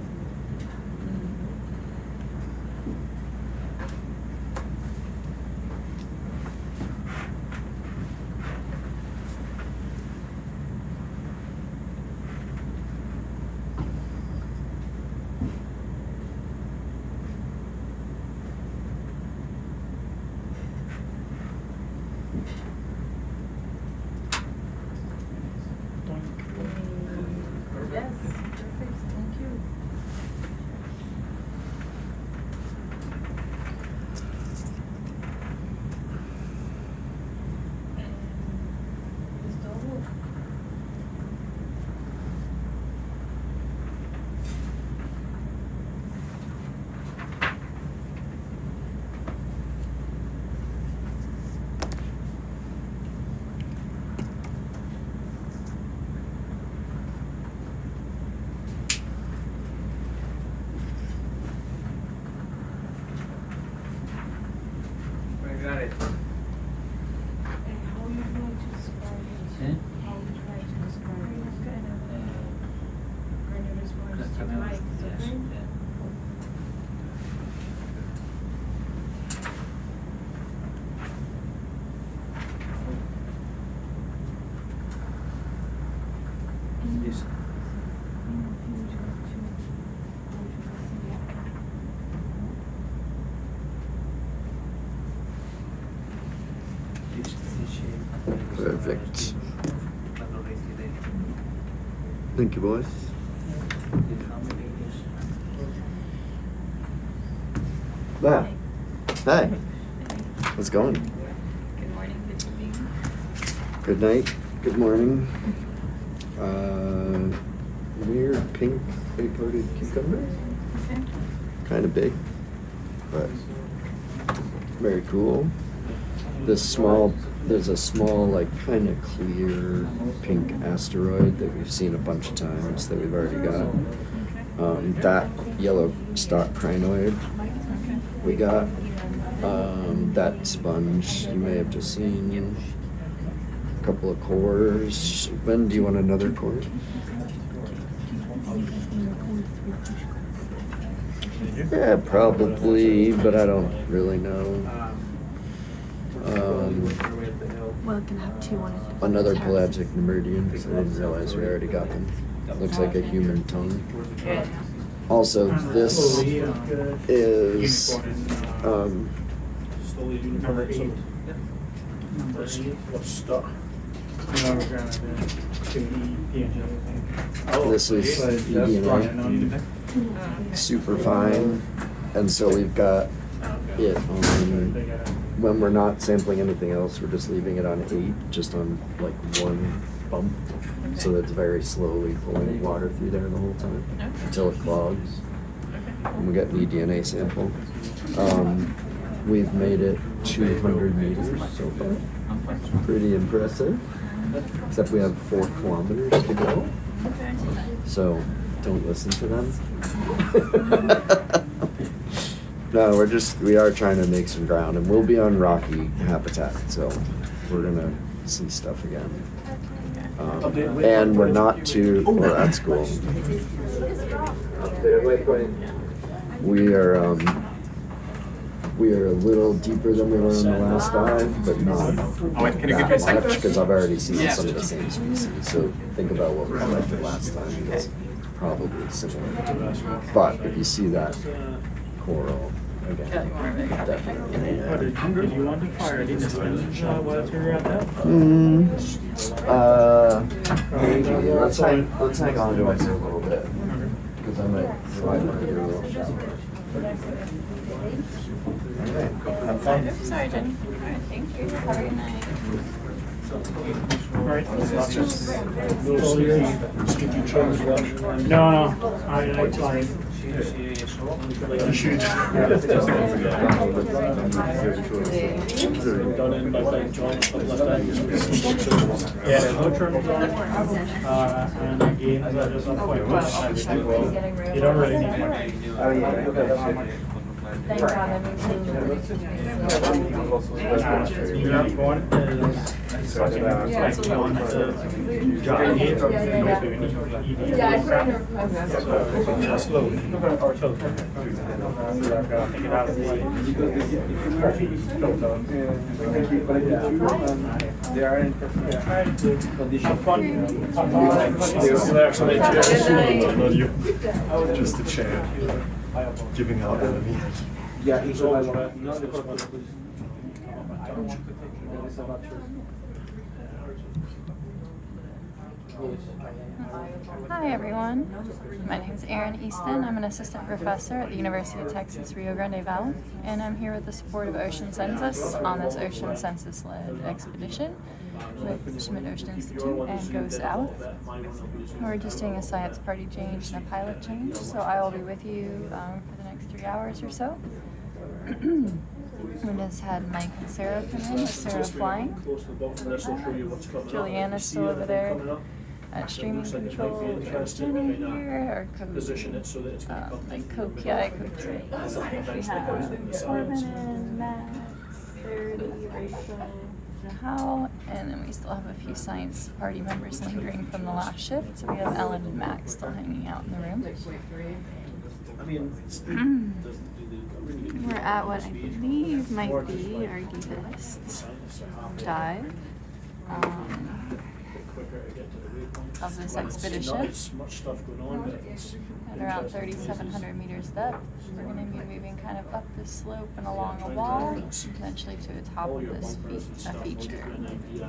Speaker 9: Yes, perfect, thank you.
Speaker 3: I got it.
Speaker 9: And how you going to describe it? How you try to describe it? Carnivorous sponge, do you like it, okay?
Speaker 3: Yes.
Speaker 2: Perfect. Thank you, boys. Ah. Hi. How's it going?
Speaker 5: Good morning, good evening.
Speaker 2: Good night. Good morning. Weird pink clay-coated cucumber.
Speaker 5: Okay.
Speaker 2: Kind of big, but very cool. There's a small, like, kind of clear pink asteroid that we've seen a bunch of times that we've already got. That yellow stalk crinoid we got. That sponge you may have just seen. A couple of cores. Ben, do you want another core? Yeah, probably, but I don't really know.
Speaker 9: Well, it can have two on it.
Speaker 2: Another pelagic nemeridian, because I didn't realize we already got them. Looks like a human tongue. Also, this is
Speaker 4: Number 8. Number 8.
Speaker 3: What's stuck?
Speaker 4: No, we're gonna do PNG, I think.
Speaker 2: This is eDNA, super fine, and so we've got it on. When we're not sampling anything else, we're just leaving it on 8, just on like one bump, so that it's very slowly pulling water through there the whole time until it clogs. And we get an eDNA sample. We've made it 200 meters so far. Pretty impressive. Except we have 4 kilometers to go. So don't listen to them. No, we are trying to make some ground, and we'll be on rocky habitat, so we're gonna see stuff again. And we're not too, well, that's cool. We are a little deeper than we were on the last dive, but not that much, because I've already seen some of the same species. So think about what we collected last time. It's probably similar. But if you see that coral,
Speaker 3: Okay.
Speaker 8: Yeah, you want to make it
Speaker 3: Definitely.
Speaker 4: Oh, did you want to fire the distance while you're at that?
Speaker 2: Maybe. Let's hang on to it a little bit. Because I might want to do a little shot.
Speaker 3: Have fun.
Speaker 8: Sorry, Jen. Alright, thank you. Have a good night.
Speaker 4: Alright.
Speaker 6: No,
Speaker 4: No, I like
Speaker 6: you should.
Speaker 3: Done in by St. John a couple of times.
Speaker 4: yeah, no turtles on. And again, that is not quite well. You don't really need much.
Speaker 3: Oh, yeah. Okay, that's good.
Speaker 8: Thank God I'm
Speaker 4: Your point is like on the job gate.
Speaker 5: Yeah, I put in your
Speaker 4: Slowly. Take it out of the way.
Speaker 3: They are in perfect condition.
Speaker 4: Have fun.
Speaker 6: Not you. Just a chair. Giving out enemy.
Speaker 3: Yeah, he's always right.
Speaker 10: Hi everyone, my name is Erin Easton. I'm an assistant professor at the University of Texas Rio Grande Valley, and I'm here with the support of Ocean Census on this Ocean Census-led expedition with Schmidt Ocean Institute and Go South. We're just doing a science party change and a pilot change, so I will be with you for the next 3 hours or so. We just had Mike and Sarah come in, with Sarah flying. Juliana's still over there at streaming control. Jenny here, our co-PI, co-train. We have Corbin and Matt, 30, Rachel, Jahal, and then we still have a few science party members lingering from the last shift. So we have Ellen and Max still hanging out in the room. We're at what I believe might be our deepest dive of this expedition. At around 3,700 meters depth, we're going to be moving kind of up this slope and along a wall, eventually to the top of this feature.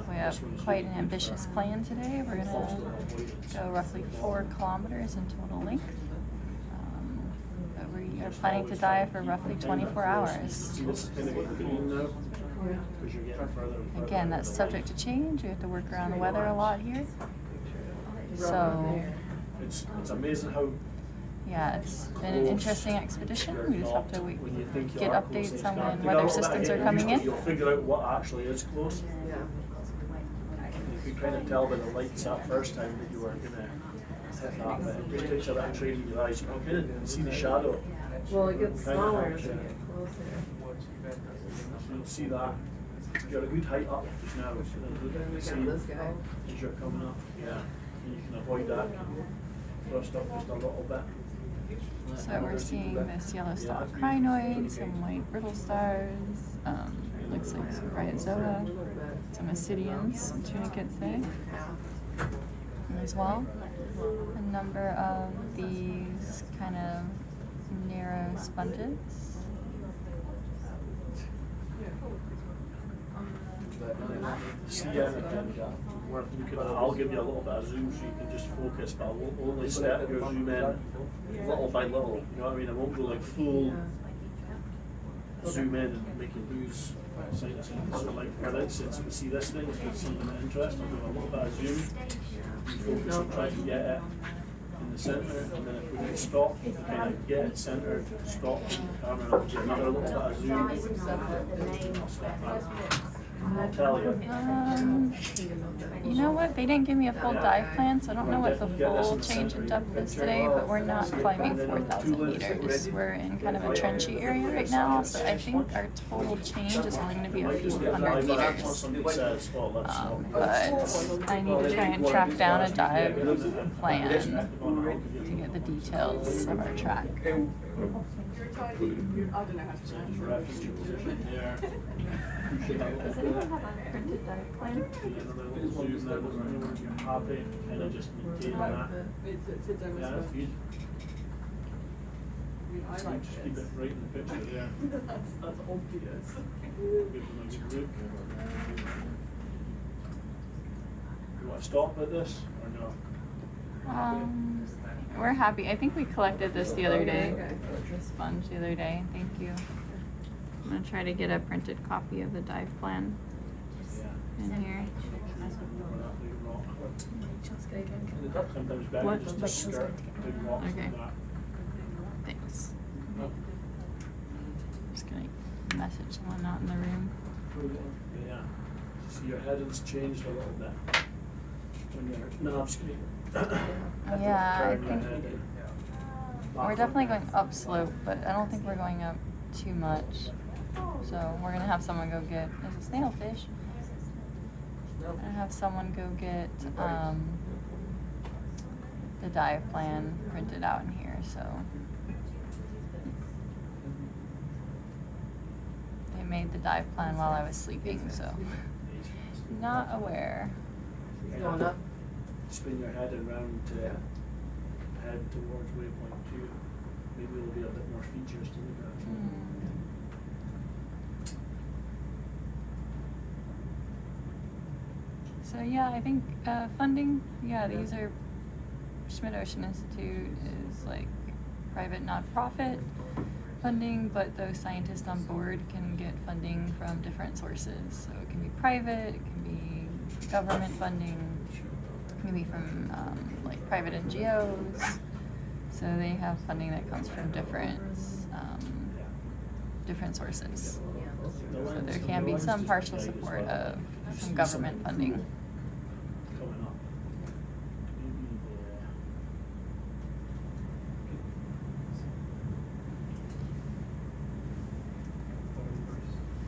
Speaker 10: We have quite an ambitious plan today. We're going to go roughly 4 kilometers in total length. We are planning to dive for roughly 24 hours. Again, that's subject to change. We have to work around the weather a lot here. So,
Speaker 3: it's amazing how.
Speaker 10: Yeah, it's been an interesting expedition. We just have to get updates on when weather systems are coming in.
Speaker 3: You'll figure out what actually is close. You can kind of tell by the lights that first time that you were going to hit that, but it just takes a bit of training your eyes. Okay, you can see the shadow.
Speaker 9: Well, it gets
Speaker 3: Kind of
Speaker 9: smaller
Speaker 3: helps,
Speaker 9: as you
Speaker 3: yeah.
Speaker 9: get closer.
Speaker 3: So you'll see that. You're a good height up just now. So
Speaker 9: Then we
Speaker 3: see
Speaker 9: got this guy.
Speaker 3: as you're coming up. Yeah. And you can avoid that. Thrust up just a little bit.
Speaker 10: So we're seeing this yellow stalk crinoid, some white brittle stars, looks like some rhyozoa, some ascidians, some tunicates there as well. A number of these kind of narrow sponges.
Speaker 3: See anything, I'll give you a little bit of zoom so you can just focus, but I'll only step your zoom in little by little, you know what I mean? I won't go like full zoom in and make you lose sight of things. So like for instance, you can see this thing, you can see the interest, I'll give a little bit of zoom, you focus on trying to get it in the centre, and then if we can stop, you can kind of get it centred, stop the camera, and I'll give another little bit of zoom. I'll step back. I'll tell you.
Speaker 10: You know what? They didn't give me a full dive plan, so I don't know what the full change in depth is today, but we're not climbing 4,000 meters. We're in kind of a trenchy area right now, so I think our total change is only going to be a few hundred meters. But I need to try and track down a dive plan to get the details of our track. Does anyone have a printed dive plan?
Speaker 3: Happy, and I just maintain that. Yeah, that's good. Just keep it right in the picture there. That's obvious. Give them a good look. You want to stop at this or no?
Speaker 10: We're happy. I think we collected this the other day, the sponge the other day. Thank you. I'm gonna try to get a printed copy of the dive plan in here.
Speaker 3: Sometimes better
Speaker 10: What?
Speaker 3: just to skirt big rocks
Speaker 10: Okay.
Speaker 3: like that.
Speaker 10: Thanks. Just gonna message someone not in the room.
Speaker 3: Yeah. See, your heading's changed a little bit. When your knob's
Speaker 10: Yeah, I think we're definitely going upslope, but I don't think we're going up too much. So we're gonna have someone go get, there's a snailfish. We're gonna have someone go get the dive plan printed out in here, so. They made the dive plan while I was sleeping, so not aware.
Speaker 5: Going up.
Speaker 3: Spin your head around to head towards waypoint 2. Maybe there'll be a bit more features to look at.
Speaker 10: So yeah, I think funding, yeah, these are, Schmidt Ocean Institute is like private nonprofit funding, but those scientists on board can get funding from different sources. So it can be private, it can be government funding, it can be from like private NGOs. So they have funding that comes from different different sources. So there can be some partial support of some government funding.
Speaker 3: Coming up.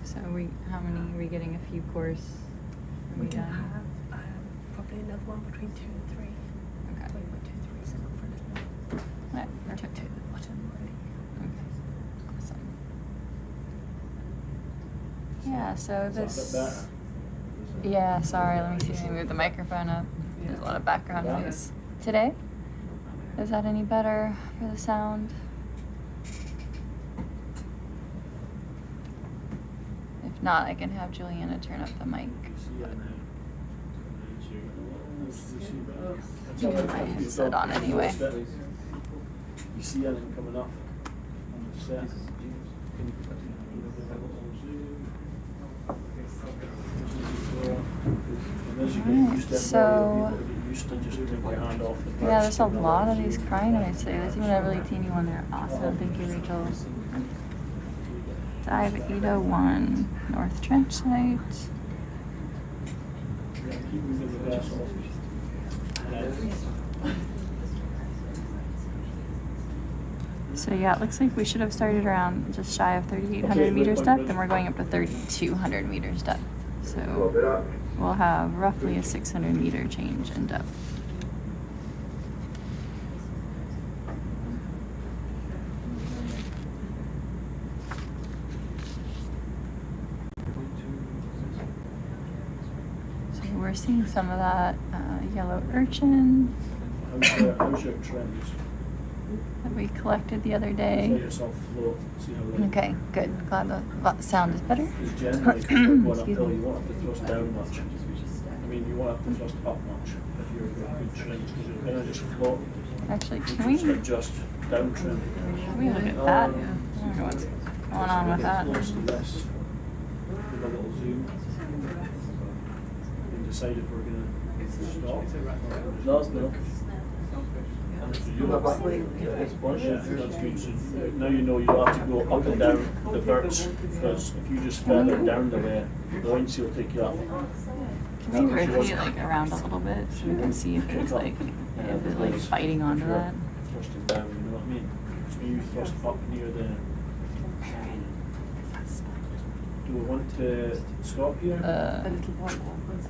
Speaker 10: So how many are we getting? A few course?
Speaker 5: We do have probably another one between 2 and 3.
Speaker 10: Okay.
Speaker 5: 3.23 is enough for a little while.
Speaker 10: Right,
Speaker 5: I took
Speaker 10: perfect.
Speaker 5: 2 at the bottom already.
Speaker 10: Okay. Awesome. Yeah, so
Speaker 3: Is that a bit
Speaker 10: this.
Speaker 3: better?
Speaker 10: Yeah, sorry, let me see. Let me move the microphone up. There's a lot of background noise. Today? Is that any better for the sound? If not, I can have Juliana turn up the mic. Keep my headset on anyway.
Speaker 3: You see anything coming up on the set?
Speaker 10: So,
Speaker 3: Yeah,
Speaker 10: yeah, there's a lot of these crinoids today. There's even a really teeny one there. Awesome. Thank you, Rachel. Dive 801, North Trench Site. So yeah, it looks like we should have started around just shy of 3,800 meters depth, and we're going up to 3,200 meters depth. So we'll have roughly a 600 meter change in depth. So we're seeing some of that yellow urchin
Speaker 3: How's your trends?
Speaker 10: that we collected the other
Speaker 3: Let
Speaker 10: day.
Speaker 3: yourself float. See how they
Speaker 10: Okay, good. Glad the sound is better.
Speaker 3: Because generally, if you're going
Speaker 10: Excuse
Speaker 3: uphill,
Speaker 10: me.
Speaker 3: you won't have to thrust down much. I mean, you won't have to thrust up much if you're a good trend, because you're going to just float.
Speaker 10: Actually,
Speaker 3: You
Speaker 10: can
Speaker 3: just
Speaker 10: we
Speaker 3: adjust down trim.
Speaker 10: look at that? I don't know what's going on with that.
Speaker 3: Close to this, with a little zoom, and decide if we're going to stop. No. Yeah, that's good. So now you know you'll have to go up and down the verts, because if you just feather down the way, the buoyancy will take you up.
Speaker 10: Can we rotate like around a little bit so we can see if it's like biting onto that?
Speaker 3: Thrusting down, you know what I mean? So you thrust up near the. Do we want to stop here?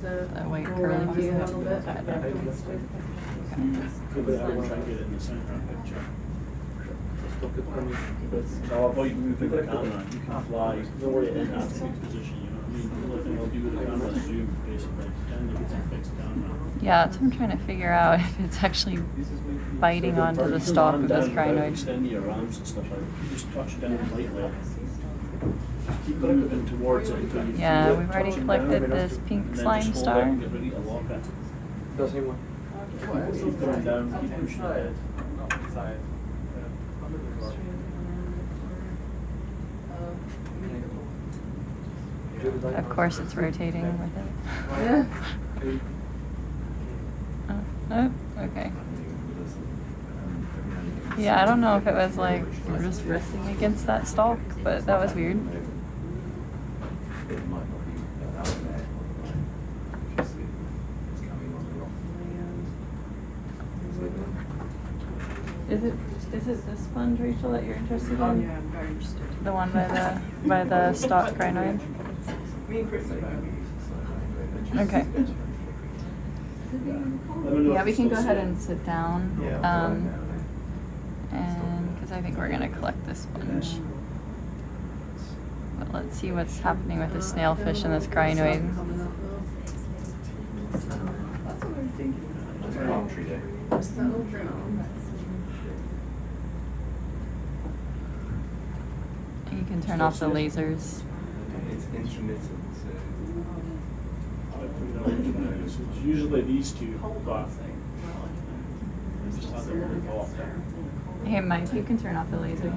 Speaker 10: The white curly view.
Speaker 3: Could we try and get it in the centre of the picture? So I'll avoid moving the camera. You can fly in that position, you know what I mean? The only thing I'll do with the camera is zoom, basically. Pretend like it's a fixed camera.
Speaker 10: Yeah, that's what I'm trying to figure out if it's actually biting onto the stalk of this crinoid.
Speaker 3: Extend your arms and stuff out. You just touch down lightly. Keep moving towards it until you
Speaker 10: Yeah,
Speaker 3: feel it
Speaker 10: we've already
Speaker 3: touching
Speaker 10: collected
Speaker 3: down,
Speaker 10: this pink
Speaker 3: and then
Speaker 10: slime
Speaker 3: just hold
Speaker 10: star.
Speaker 3: it and get ready to lock it. Keep going down, keep pushing ahead.
Speaker 10: Of course it's rotating with it. Oh, okay. Yeah, I don't know if it was like just resting against that stalk, but that was weird. Is it the sponge, Rachel, that you're interested in?
Speaker 5: Yeah, I'm very interested.
Speaker 10: The one by the stalk crinoid? Okay. Yeah, we can go ahead and sit down. And because I think we're gonna collect this sponge. But let's see what's happening with the snailfish and this crinoid. You can turn off the lasers.
Speaker 6: It's intermittent.
Speaker 3: It's usually these two, but just have them off.
Speaker 10: Hey Mike, you can turn off the lasers.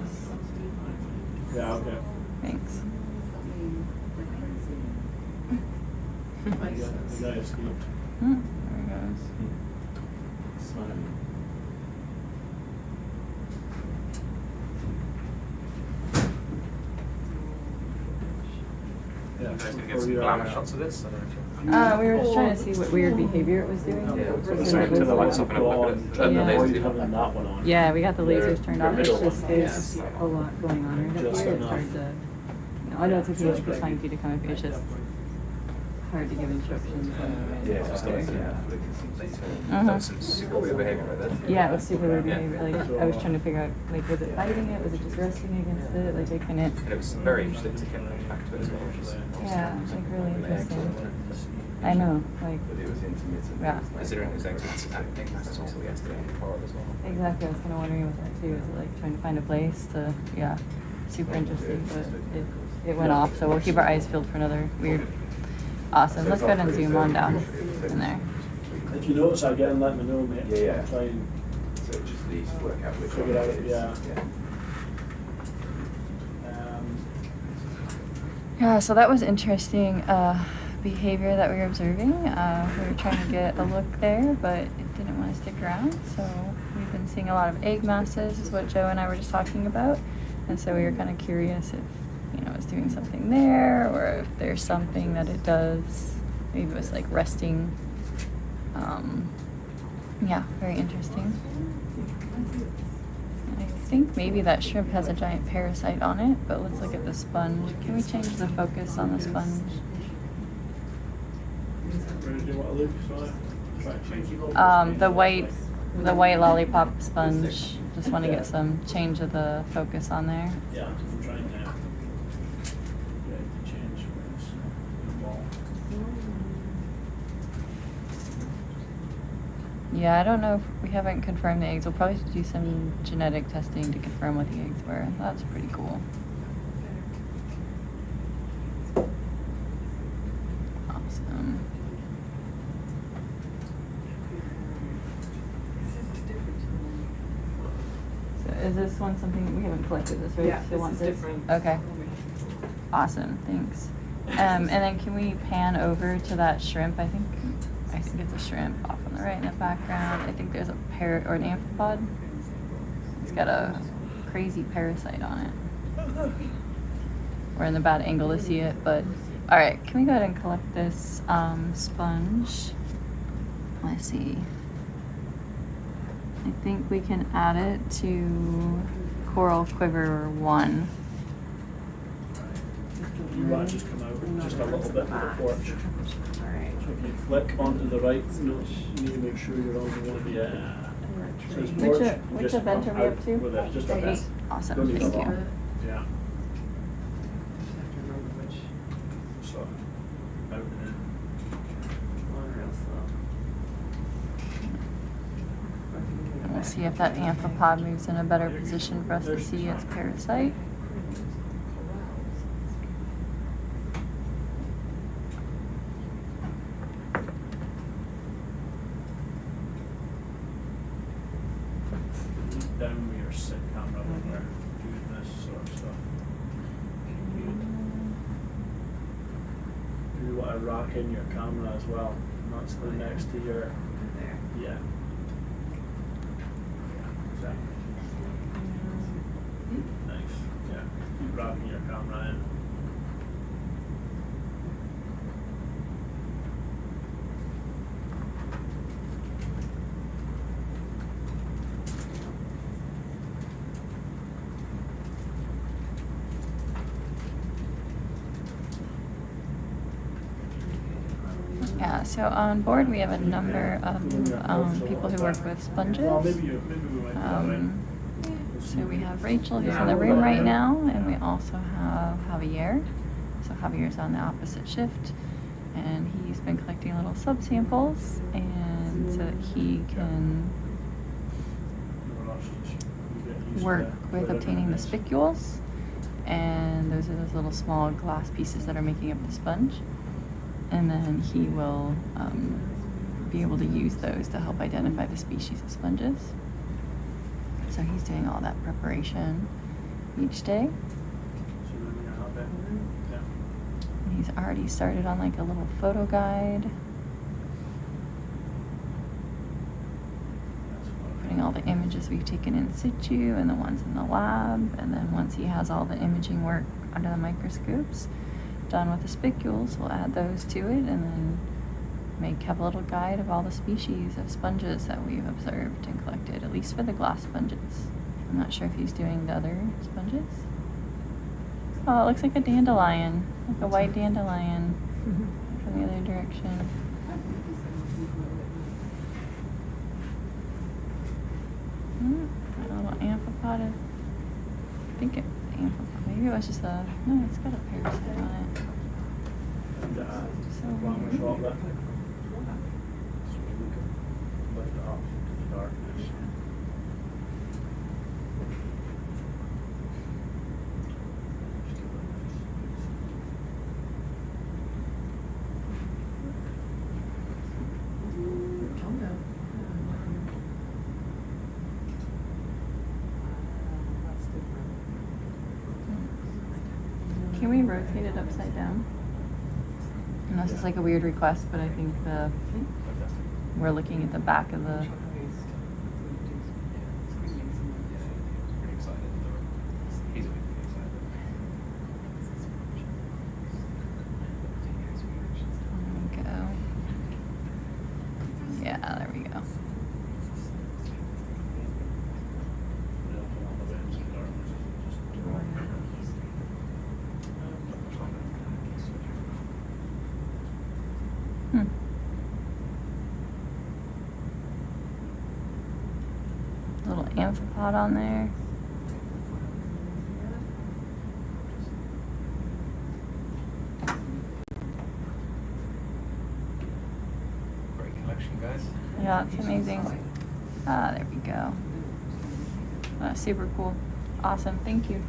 Speaker 3: Yeah, okay.
Speaker 10: Thanks.
Speaker 3: The guy escaped.
Speaker 10: There he goes.
Speaker 3: Yeah,
Speaker 6: Guys gonna get some glamour shots of this?
Speaker 10: We were just trying to see what weird behavior it was doing.
Speaker 6: Sorry, turn the lights off and open it. Turn the
Speaker 10: Yeah.
Speaker 6: lasers off.
Speaker 3: Having that one on.
Speaker 10: Yeah, we got the lasers turned off. It's
Speaker 3: middle
Speaker 10: just
Speaker 3: one.
Speaker 10: there's a lot going on right up
Speaker 3: Just
Speaker 10: here. It's
Speaker 3: enough.
Speaker 10: hard to. No, I know it's okay. It's fine for you to come up. It's just hard to give instructions.
Speaker 6: Yeah, just like,
Speaker 10: Uh-huh.
Speaker 6: that was some super weird behavior right there.
Speaker 10: Yeah, it was super weird
Speaker 6: Yeah.
Speaker 10: behavior. Like I was trying to figure out, like, was it biting it? Was it just resting against it? Like I couldn't.
Speaker 6: And it was very interesting to get back to it as well, which is
Speaker 10: Yeah, like really interesting. I know, like.
Speaker 6: But it was intermittent.
Speaker 10: Yeah.
Speaker 6: Considering it was exits acting, that's also yesterday on the car as well.
Speaker 10: Exactly, I was kind of wondering about that too. Is it like trying to find a place to, yeah, super interesting, but it went off. So we'll keep our eyes peeled for another weird. Awesome. Let's go ahead and zoom on down in there.
Speaker 3: If you notice again, let me know, mate.
Speaker 6: Yeah.
Speaker 3: Try and
Speaker 6: So it just needs to work out which
Speaker 3: Figure
Speaker 6: one
Speaker 3: out,
Speaker 6: it is.
Speaker 3: yeah.
Speaker 10: Yeah, so that was interesting behavior that we were observing. We were trying to get a look there, but it didn't want to stick around. So we've been seeing a lot of egg masses, is what Joe and I were just talking about. And so we were kind of curious if, it's doing something there, or if there's something that it does. Maybe it was like resting. Yeah, very interesting. I think maybe that shrimp has a giant parasite on it, but let's look at the sponge. Can we change the focus on the sponge?
Speaker 3: Ready to do what I look, so try and change
Speaker 10: The white lollipop sponge. Just want to get some change of the focus on there.
Speaker 3: Yeah, I'm trying to get it to change where it's involved.
Speaker 10: Yeah, I don't know if we haven't confirmed the eggs. We'll probably do some genetic testing to confirm what the eggs were. That's pretty cool. Awesome. So is this one something we haven't collected this, right?
Speaker 5: Yeah,
Speaker 10: So
Speaker 5: this
Speaker 10: want
Speaker 5: is different.
Speaker 10: Okay. Awesome, thanks. And then can we pan over to that shrimp? I think it's a shrimp off on the right in the background. I think there's a parrot or an amphipod. It's got a crazy parasite on it. We're in the bad angle to see it, but all right. Can we go ahead and collect this sponge? Let's see. I think we can add it to Coral Quiver 1.
Speaker 3: You want to just come out just a little bit of the porch.
Speaker 5: Alright.
Speaker 3: So if you flick onto the right, you need to make sure you're on the one of the says porch.
Speaker 10: Which
Speaker 3: Just
Speaker 10: event
Speaker 3: come
Speaker 10: are we
Speaker 3: out
Speaker 10: up to?
Speaker 3: with it, just a bit.
Speaker 10: Awesome,
Speaker 3: Don't need
Speaker 10: thank
Speaker 3: a lot.
Speaker 10: you.
Speaker 3: Yeah. So, out and in.
Speaker 10: We'll see if that amphipod moves in a better position for us to see its parasite.
Speaker 3: Down with your sit camera when we're doing this sort of stuff. You want to rack in your camera as well. And that's the next to your. Yeah. Exactly. Nice. Yeah. Keep racking your camera in.
Speaker 10: Yeah, so on board we have a number of people who work with sponges.
Speaker 3: Well, maybe we might do that way.
Speaker 10: So we have Rachel, who's in the room right now, and we also have Javier. So Javier's on the opposite shift, and he's been collecting little subsamples, and so that he can work with obtaining the spicules, and those are those little small glass pieces that are making up the sponge. And then he will be able to use those to help identify the species of sponges. So he's doing all that preparation each day. And he's already started on like a little photo guide, putting all the images we've taken in situ and the ones in the lab. And then once he has all the imaging work under the microscopes done with the spicules, we'll add those to it and then have a little guide of all the species of sponges that we've observed and collected, at least for the glass sponges. I'm not sure if he's doing the other sponges. Oh, it looks like a dandelion, like a white dandelion from the other direction. A little amphipod. I think it's amphipod. Maybe it was just a, no, it's got a parasite on it.
Speaker 3: And
Speaker 10: So
Speaker 3: one
Speaker 10: weird.
Speaker 3: shot left. So we can lift it up into the darkness.
Speaker 10: Can we rotate it upside down? And this is like a weird request, but I think we're looking at the back of the. There we go. Yeah, there we go. Little amphipod on there.
Speaker 6: Great collection, guys.
Speaker 10: Yeah, it's amazing. Ah, there we go. That's super cool. Awesome. Thank you.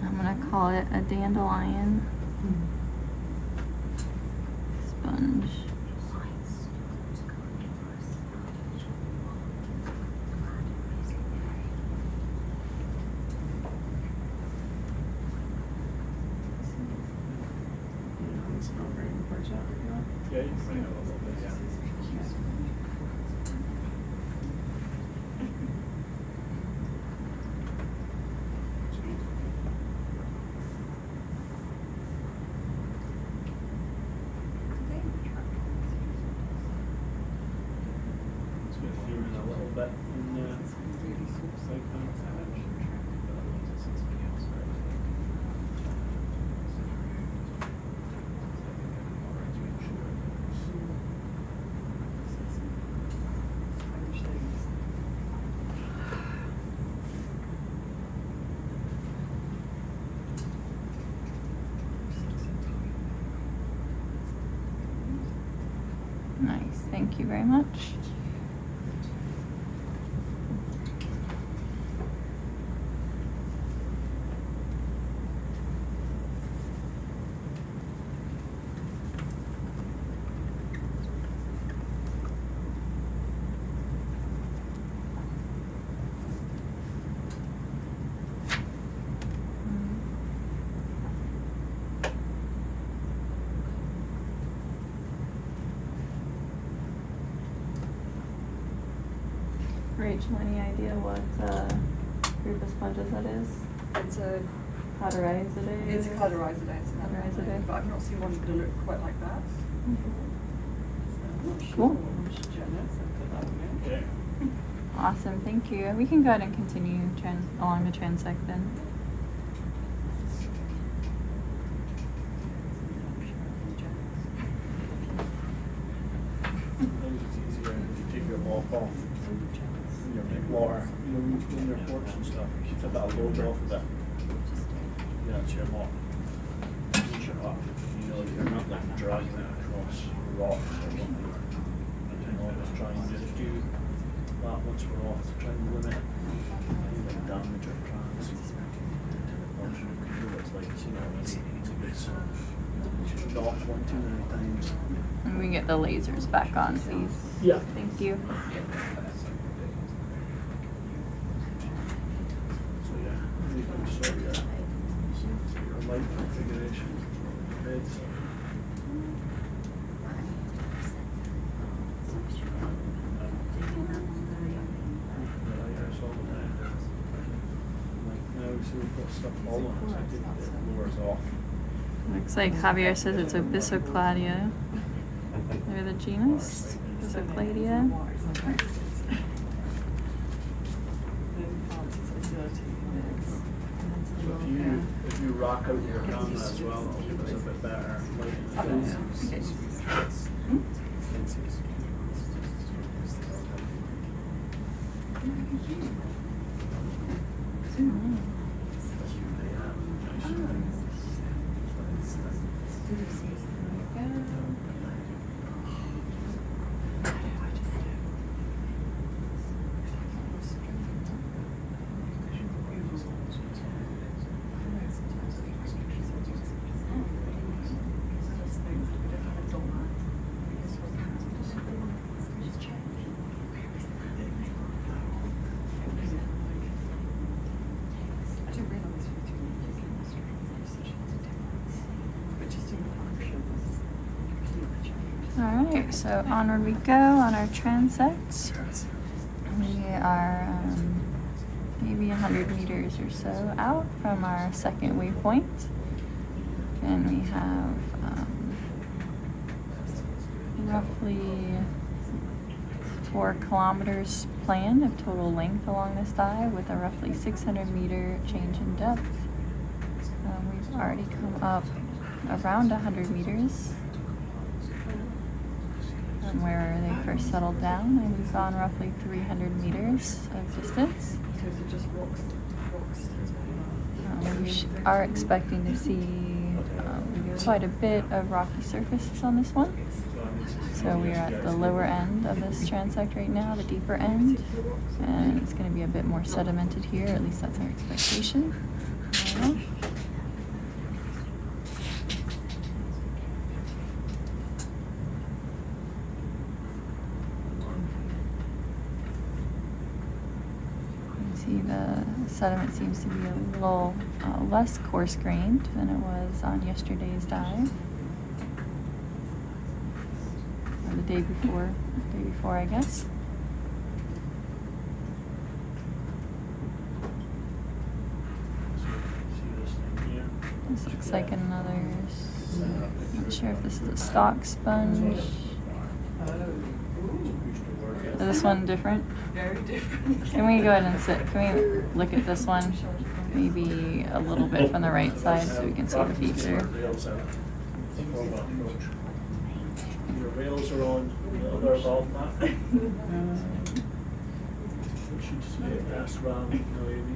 Speaker 10: I'm gonna call it a dandelion sponge.
Speaker 3: Yeah, you can bring it a little bit, yeah. It's going to zoom in a little bit in like that.
Speaker 10: Thank you very much. Rachel, any idea what group of sponges that is?
Speaker 11: It's a
Speaker 10: Cauterizidae?
Speaker 11: it's cauterizidae.
Speaker 10: Cauterizidae.
Speaker 11: But I've not seen one done it quite like that.
Speaker 10: Cool.
Speaker 3: Okay.
Speaker 10: Awesome, thank you. We can go ahead and continue along the transect then.
Speaker 3: Sometimes it's easier if you take your lock off and your big water, you know, in your ports and stuff, you keep that load off of it. Yeah, it's your lock. Push it up. You know, you're not like dragging it across rocks or something. And always try and just do that once we're off to try and limit any like damage or trans to the portion of control. It's like, you know, it's a good song. Not one too many times.
Speaker 10: And we get the lasers back on, please.
Speaker 3: Yeah.
Speaker 10: Thank you.
Speaker 3: So yeah, you can sort your light configuration beds. Now we see we've got stuff all on, so I think it lowers off.
Speaker 10: Looks like Javier says it's Obisocladia. They're the genus, Obisocladia.
Speaker 3: So if you rock out your camera as well, it'll give us a bit better light in the face.
Speaker 10: Alright, so onward we go on our transect. We are maybe 100 meters or so out from our second waypoint. And we have roughly 4 kilometers planned of total length along this dive with a roughly 600 meter change in depth. We've already come up around 100 meters from where they first settled down, and we've gone roughly 300 meters of distance. We are expecting to see quite a bit of rocky surfaces on this one. So we are at the lower end of this transect right now, the deeper end, and it's going to be a bit more sedimented here, at least that's our expectation. See, the sediment seems to be a little less coarse-grained than it was on yesterday's dive, or the day before, I guess. This looks like another, not sure if this is a stock sponge. Is this one different?
Speaker 11: Very different.
Speaker 10: Can we go ahead and sit? Can we look at this one? Maybe a little bit from the right side so we can see the feature.
Speaker 3: Your rails are on the other valve mat. It should say S-ram, no, maybe.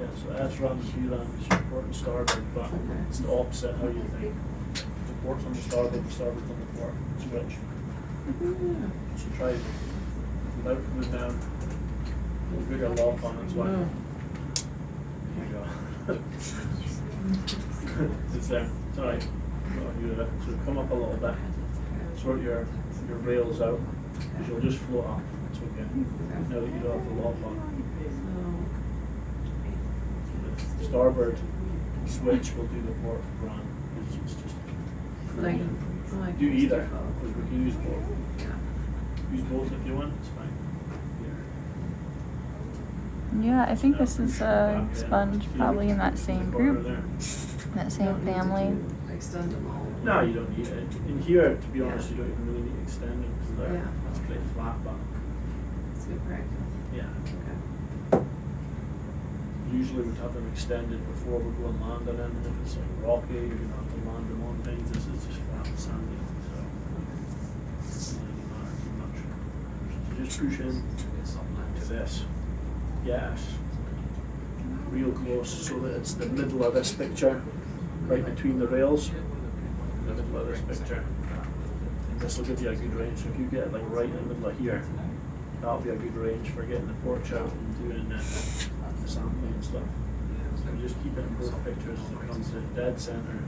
Speaker 3: Yeah, so S-ram, G-ram is your port and starboard, but it's the opposite how you think. port's on the starboard on the port, switch. So try without coming down. We'll bigger lock on as well. There you go. It's there. It's alright. So come up a little bit. Sort your rails out, because you'll just float up. It's okay. Now that you don't have the lock on. The starboard switch will do the port run. It's just do either, because we can use both. Use both if you want. It's fine.
Speaker 10: Yeah, I think this is a sponge probably in that same group, that same family.
Speaker 3: No, you don't need it. In here, to be honest, you don't even really need to extend it because it's pretty flat, but
Speaker 9: It's good practice.
Speaker 3: yeah.
Speaker 9: Okay.
Speaker 3: Usually we'd have them extended before we go and land on them, and if it's like rocky, you're gonna have to land them on things. This is just flat and sandy, so it doesn't really matter too much. So just push in to this. Yes. Real close so that it's the middle of this picture, right between the rails. The middle of this picture. And this will give you a good range. So if you get it like right in the middle of here, that'll be a good range for getting the porch out and doing the sampling and stuff. So just keep it in both pictures as it comes to dead center.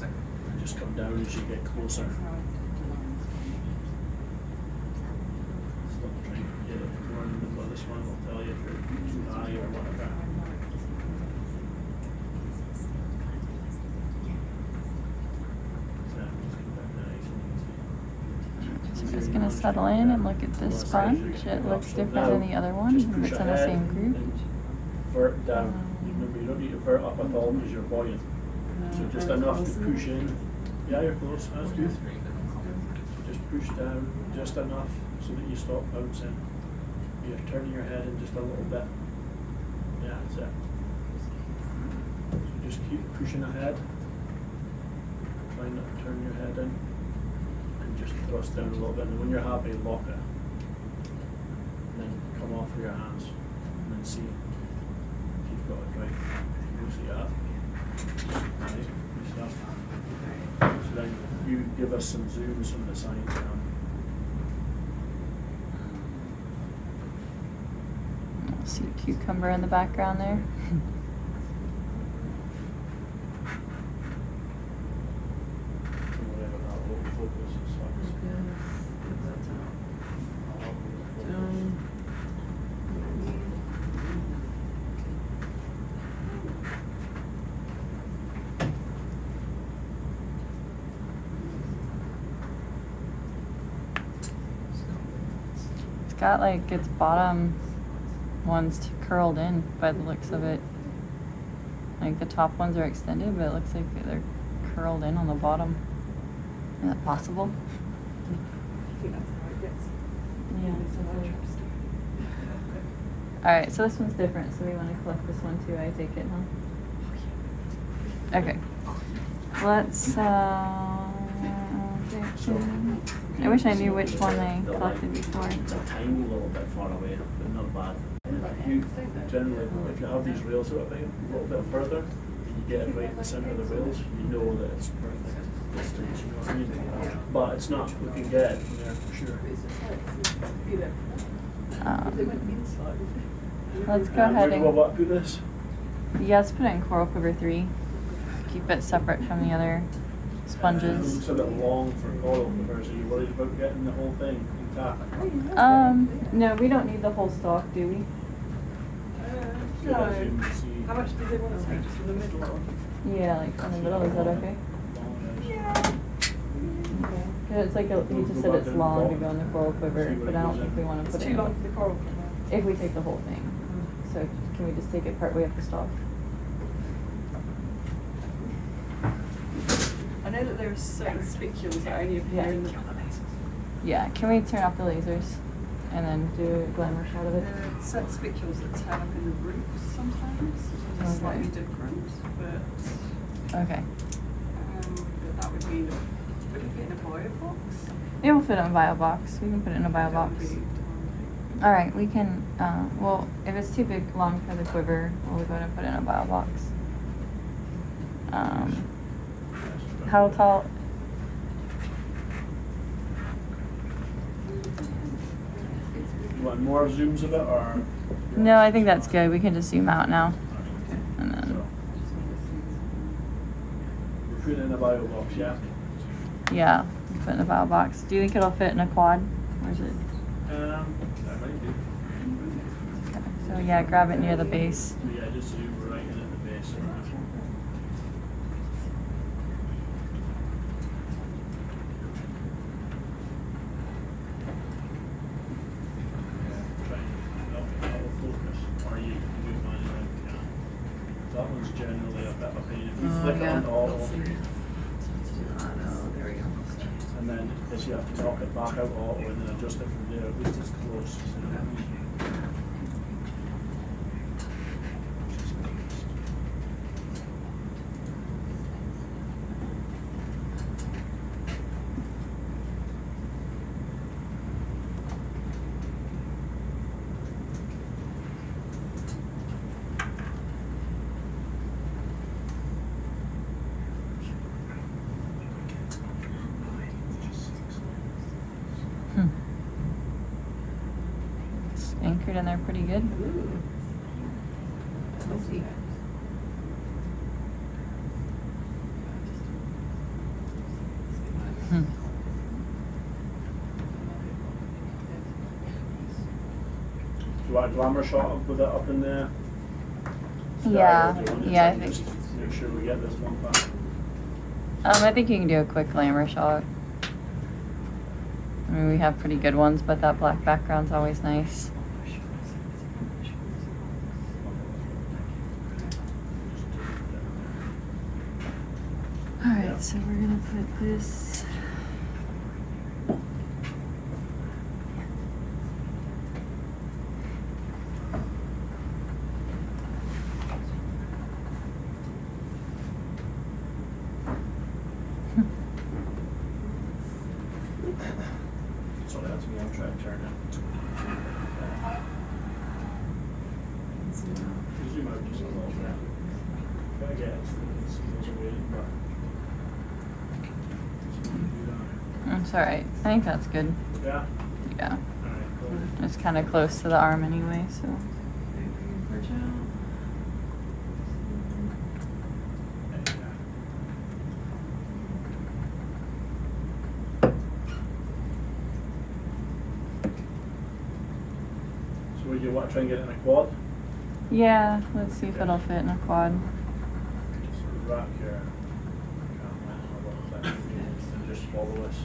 Speaker 3: And just come down as you get closer. Stop trying to get it more in the middle of this one. I'll tell you if you're too high or whatever.
Speaker 10: So we're just gonna settle in and look at this sponge. It looks different than the other one, but it's in the same group.
Speaker 3: Vert down. Remember, you don't need to vert up at all because you're buoyant. So just enough to push in. Yeah, you're close. That's good. So just push down just enough so that you stop bouncing. You're turning your head in just a little bit. Yeah, that's it. So just keep pushing ahead. Try not to turn your head in. And just thrust down a little bit. And when you're happy, lock it. And then come off with your hands. And then see if you've got it right. You'll see that. Right, good stuff. So then you give us some zooms from the side now.
Speaker 10: See a cucumber in the background there.
Speaker 3: Whatever that little focus is like.
Speaker 10: It's got like its bottom ones curled in by the looks of it. Like the top ones are extended, but it looks like they're curled in on the bottom. Is that possible?
Speaker 11: I think that's how it gets.
Speaker 10: Yeah. Alright, so this one's different, so we want to collect this one too, I take it, huh? Okay. Let's, I wish I knew which one they collected before.
Speaker 3: It's a tiny little bit far away, but not bad. You generally, if you have these rails a little bit further, and you get it right in the center of the rails, you know that it's perfect distance, you know what I mean? But it's not, we can get it from there for sure.
Speaker 10: Let's go ahead
Speaker 3: Where do I
Speaker 10: and,
Speaker 3: want to do this?
Speaker 10: yeah, let's put it in Coral Quiver 3. Keep it separate from the other
Speaker 3: It
Speaker 10: sponges.
Speaker 3: looks a bit long for coral covers. Are you worried about getting the whole thing intact?
Speaker 10: No, we don't need the whole stalk, do we?
Speaker 3: So as you can see,
Speaker 11: How much do they want to take, just for the middle or?
Speaker 10: Yeah, like from the middle, is that okay? Okay. 'Cause it's like, you just said it's long to go in the Coral Quiver, but I don't think we want to
Speaker 11: It's
Speaker 10: put it
Speaker 11: too
Speaker 10: in.
Speaker 11: long for the coral.
Speaker 10: If we take the whole thing. So can we just take it part way up the stalk?
Speaker 11: I know that there are certain spicules that only appear in the.
Speaker 10: Yeah, can we turn off the lasers and then do a glamour shot of it?
Speaker 11: There are certain spicules that turn up in the roots sometimes, which is slightly
Speaker 10: Okay.
Speaker 11: different, but,
Speaker 10: Okay.
Speaker 11: but that would be, would it fit in a bio box?
Speaker 10: It will fit in a bio box. We can put it in a bio
Speaker 11: That would
Speaker 10: box.
Speaker 11: be-
Speaker 10: Alright, we can, well, if it's too big, long for the quiver, we'll go ahead and put it in a bio box. How tall?
Speaker 3: You want more zooms of it, or?
Speaker 10: No, I think that's good. We can just zoom out now. And then,
Speaker 3: So, we're putting it in a bio box, yeah?
Speaker 10: yeah, put it in a vial box. Do you think it'll fit in a quad? Or is it?
Speaker 3: That might be.
Speaker 10: Okay. So yeah, grab it near the base.
Speaker 3: Yeah, just zoom right in at the base. Try and focus, or you can do it manually. Yeah. That one's generally a bit of a pain. If you flick it on all,
Speaker 11: There we go.
Speaker 3: and then as you have to knock it back out all, and then adjust it from there, at least it's close.
Speaker 10: It's anchored in there pretty good. Hmm.
Speaker 3: Do you want a glamour shot with it up in there?
Speaker 10: Yeah,
Speaker 3: Or do you want to
Speaker 10: yeah, I
Speaker 3: try and
Speaker 10: think.
Speaker 3: just make sure we get this one back.
Speaker 10: I think you can do a quick glamour shot. I mean, we have pretty good ones, but that black background's always nice. Alright, so we're gonna put this.
Speaker 3: Sorry, that's me, I'm trying to turn it. Zoom out just a little bit. Gotta get it, it's away, but.
Speaker 10: It's alright. I think that's good.
Speaker 3: Yeah?
Speaker 10: Yeah.
Speaker 3: Alright, cool.
Speaker 10: It's kind of close to the arm anyway, so.
Speaker 3: So would you want to try and get it in a quad?
Speaker 10: Yeah, let's see if it'll fit in a quad.
Speaker 3: Just wrap your camera in a little bit and just follow this.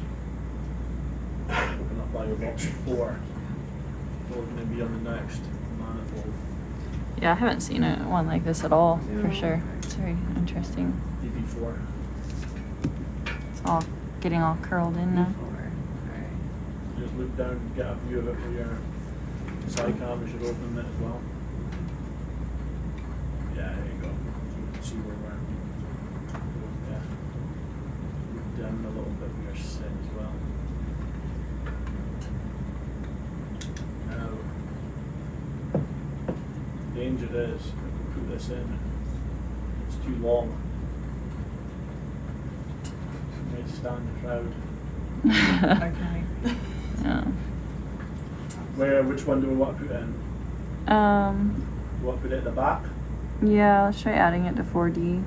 Speaker 3: Open up bio box 4. We're going to be on the next manifold.
Speaker 10: Yeah, I haven't seen one like this at all, for sure. It's very interesting.
Speaker 3: DB4.
Speaker 10: It's all getting all curled in now.
Speaker 3: Just loop down and get a view of it with your side cam as you're opening it as well. Yeah, there you go. So you can see where we're at. Yeah. Loop down a little bit with your set as well. Now, the danger is, if we put this in, it's too long. It might stand the crowd.
Speaker 11: Okay.
Speaker 10: Yeah.
Speaker 3: Which one do we want to put in? Do we want to put it at the back?
Speaker 10: Yeah, let's try adding it to 4D.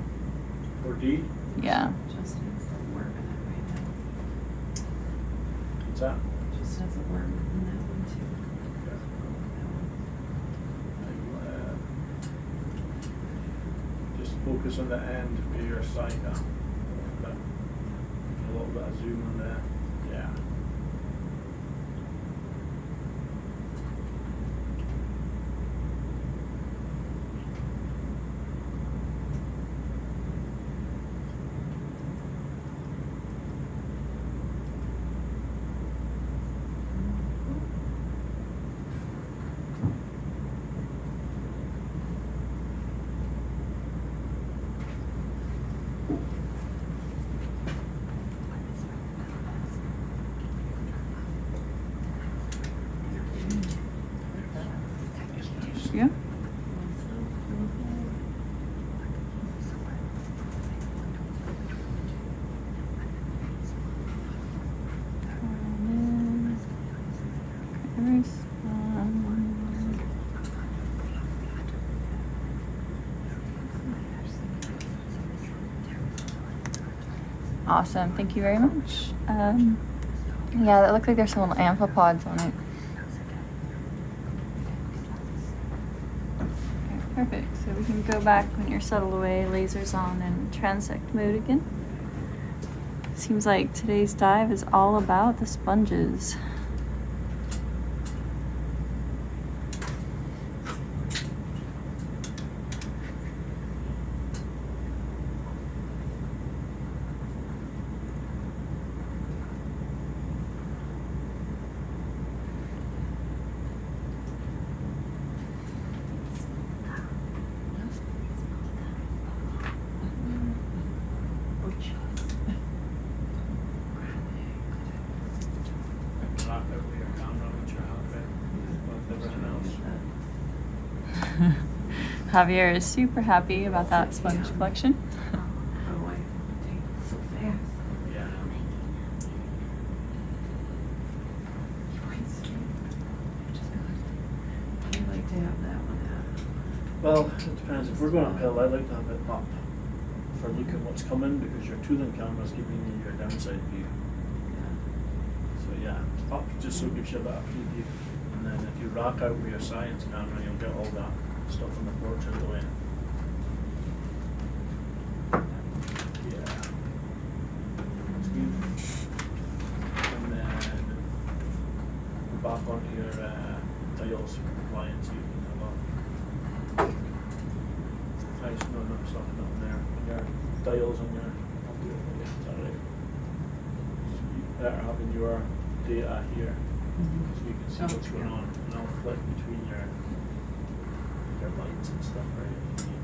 Speaker 3: Or D?
Speaker 10: Yeah.
Speaker 11: Just doesn't work in that right now.
Speaker 3: What's that?
Speaker 11: Just doesn't work in that one too.
Speaker 3: Just focus on the end of your sight now. A little bit of zoom on there. Yeah.
Speaker 10: Awesome. Thank you very much. Yeah, that looks like there's some little amphipods on it. Okay, perfect. So we can go back when you're settled away, lasers on, and transect mode again. Seems like today's dive is all about the sponges. Javier is super happy about that sponge collection.
Speaker 3: Well, it depends. If we're going uphill, I like to have it up for look at what's coming because your tooling camera's giving you your downside view. So yeah, up just so it gives you a bit of preview. And then if you rack out with your science camera, you'll get all that stuff on the porch out of the way. Yeah. That's good. And then we're back onto your dials for compliance. You can have a nice, no, it's not there. On your dials on your computer, is that right? So you better having your data here so you can see what's going on. And I'll flip between your lights and stuff, right? If you need.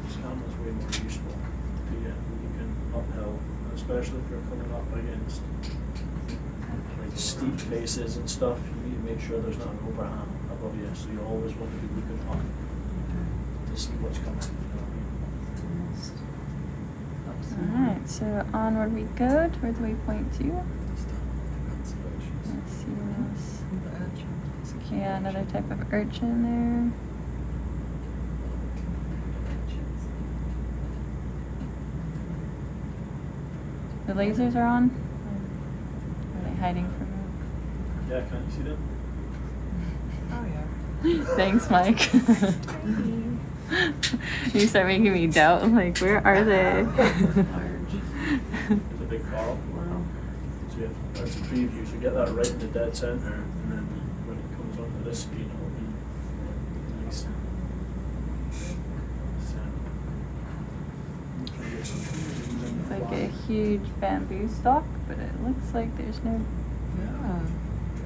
Speaker 3: This camera's way more useful to you when you can uphill, especially if you're coming up against like steep faces and stuff. You need to make sure there's not an overhang above you, so you always want to be looking up to see what's coming.
Speaker 10: Alright, so onward we go towards waypoint 2. Let's see what else. So, yeah, another type of urchin there. The lasers are on? Are they hiding from you?
Speaker 3: Yeah, can you see them?
Speaker 11: Oh yeah.
Speaker 10: Thanks, Mike. You start making me doubt. I'm like, where are they?
Speaker 3: There's a big coral.
Speaker 11: Wow.
Speaker 3: So yeah, that's a preview. So get that right in the dead center, and then when it comes onto this screen, it will be nice.
Speaker 10: It's like a huge bamboo stalk, but it looks like there's no.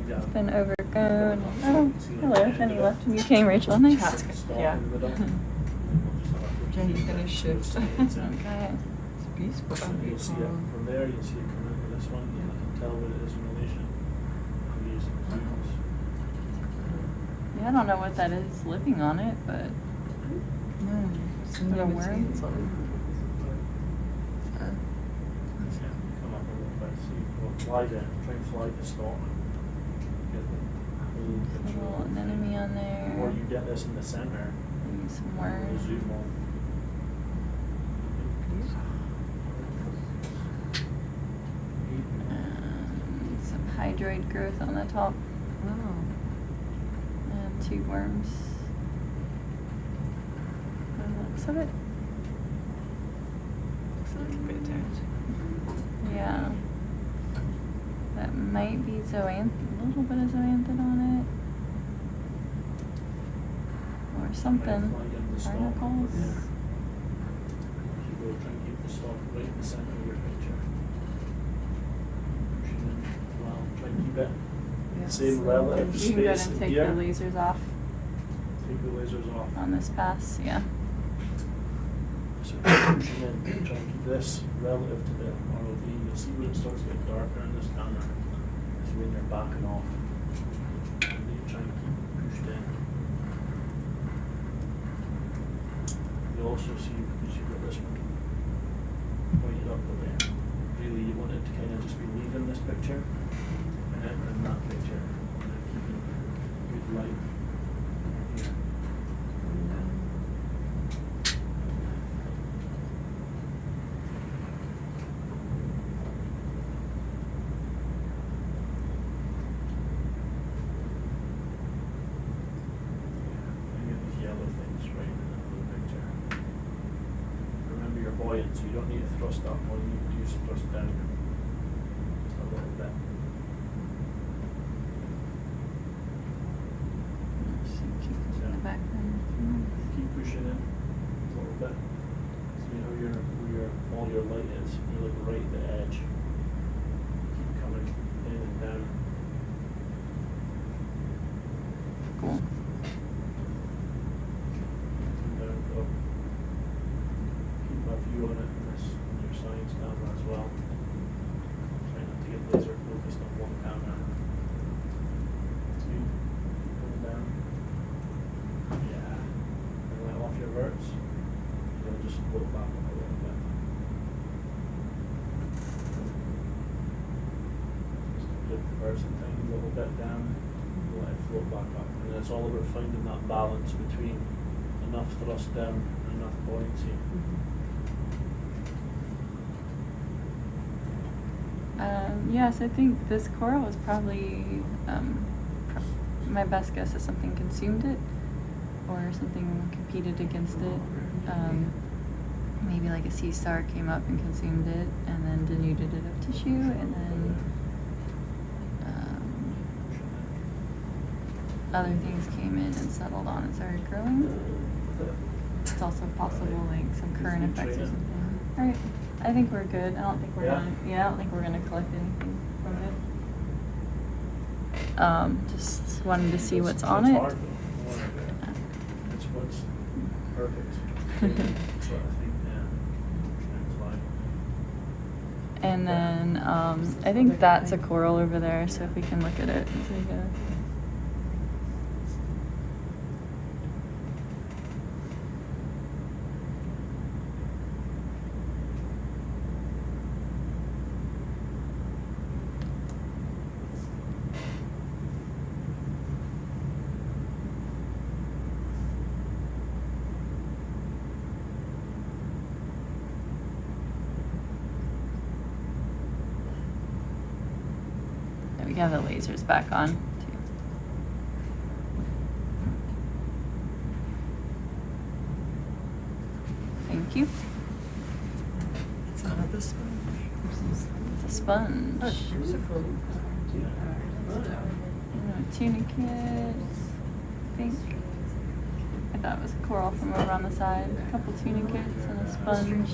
Speaker 11: Yeah.
Speaker 10: It's been overgrown. Oh, hello, Jenny left and you came, Rachel. Nice.
Speaker 11: Yeah. Can you finish shift?
Speaker 10: Okay.
Speaker 11: It's peaceful.
Speaker 3: You'll see it from there. You'll see it come into this one. You can tell what it is in relation to these zooms.
Speaker 10: Yeah, I don't know what that is living on it, but
Speaker 11: No, it's
Speaker 10: Is it a worm?
Speaker 3: Yeah, come up a little bit. So you go fly down, try and fly the stalk. Get the whole
Speaker 10: there's a
Speaker 3: picture.
Speaker 10: little anemone on there.
Speaker 3: Or you get this in the center.
Speaker 10: Maybe some
Speaker 3: We'll
Speaker 10: worms.
Speaker 3: zoom on.
Speaker 10: Some hydroid growth on the top.
Speaker 11: Oh.
Speaker 10: And 2 worms. By the looks of it.
Speaker 11: Looks like a bit attached.
Speaker 10: Yeah. That might be zoanth, a little bit of zoanthid on it. Or something. Barnacles.
Speaker 3: Yeah. You go try and keep the stalk right in the center of your picture. Pushing in well, try and keep it same relative
Speaker 10: You can go ahead
Speaker 3: space
Speaker 10: and take
Speaker 3: here.
Speaker 10: the lasers off
Speaker 3: Take the lasers off.
Speaker 10: on this pass, yeah.
Speaker 3: So pushing in, try and keep this relative to the ROV. You'll see when it starts to get darker in this camera. Is when you're backing off. And you try and keep pushed in. You you'll also see, because you've got this one pointed up there, really you want it to kind of just be leaving this picture and entering that picture, and then keeping good light here. So you don't need to thrust up, all you need to do is thrust down just a little bit. Keep pushing in a little bit. See how all your light is. You're like right at the edge. Keep coming in and down.
Speaker 10: Cool.
Speaker 3: View on it and this on your science camera as well. Try not to get laser focused on one camera. Two, going down. Yeah. And let off your verts. You'll just float back up a little bit. Just dip the verts a tiny little bit down. Let it float back up. And it's all about finding that balance between enough thrust down and enough buoyancy.
Speaker 10: Yes, I think this coral was probably, my best guess is something consumed it, or something competed against it. Maybe like a sea star came up and consumed it, and then denuded it of tissue, and then other things came in and settled on and started growing. It's also possible, like some current effects or something. All right. I think we're good. I don't think we're gonna. Yeah, I don't think we're gonna collect anything from it. Just wanted to see what's on it.
Speaker 3: It's what's perfect. So I think,
Speaker 10: And then I think that's a coral over there. So if we can look at it and take a. We have the lasers back on too. Thank you.
Speaker 11: It's not the sponge.
Speaker 10: It's a sponge.
Speaker 11: Oh, here's a cool.
Speaker 10: Tunicate, I think. I thought it was a coral from over on the side. A couple tunicates and a sponge.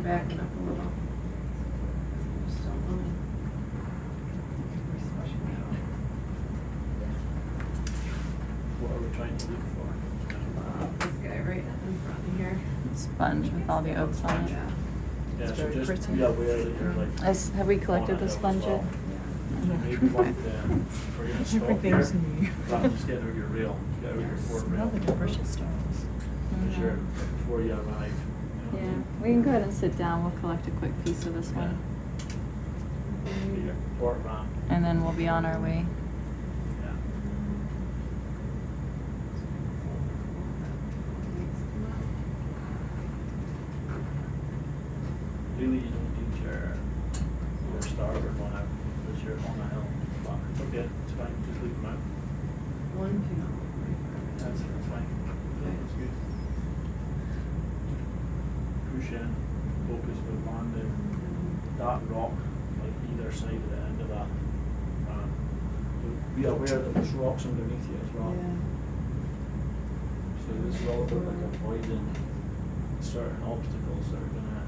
Speaker 11: Backing up a little.
Speaker 3: what are we trying to look for?
Speaker 11: This guy right in front of here.
Speaker 10: Sponge with all the oats on it.
Speaker 3: Yeah, so
Speaker 11: very
Speaker 3: just
Speaker 11: pretty.
Speaker 3: be aware that you're like.
Speaker 10: Have we collected the sponge yet?
Speaker 3: So maybe one, we're gonna stop here.
Speaker 11: Everything's new.
Speaker 3: Rather than just get out your reel, get out your port reel.
Speaker 11: Another commercial styles.
Speaker 3: Because you're, before you arrive.
Speaker 10: Yeah, we can go ahead and sit down. We'll collect a quick piece of this one.
Speaker 3: Be your port ramp.
Speaker 10: And then we'll be on our way.
Speaker 3: Yeah. Really, you don't need your starboard one out because you're on a hill. But it's okay, it's fine, just leave them out.
Speaker 11: One can.
Speaker 3: That's fine. That's good. Push in, focus with landing that rock, like either side of the end of that. Be aware that there's rocks underneath you as well. So this is all about like avoiding certain obstacles that are gonna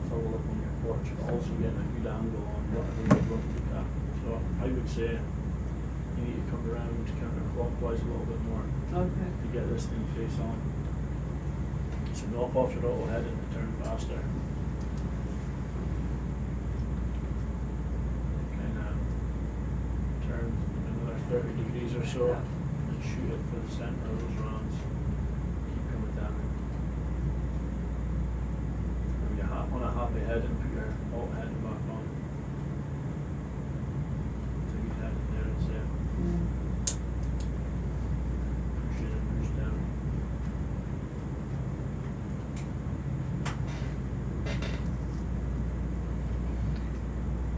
Speaker 3: follow up on your porch, but also getting a good angle on what you're going to look at. So I would say you need to come around counterclockwise a little bit more
Speaker 11: Okay.
Speaker 3: to get this thing face on. So knock off your auto head and turn faster. Kind of turn another 30 degrees or so and shoot it for the center of those rounds. Keep coming tap on a happy head and put your alt head back on. So you head in there and say, push in and push down.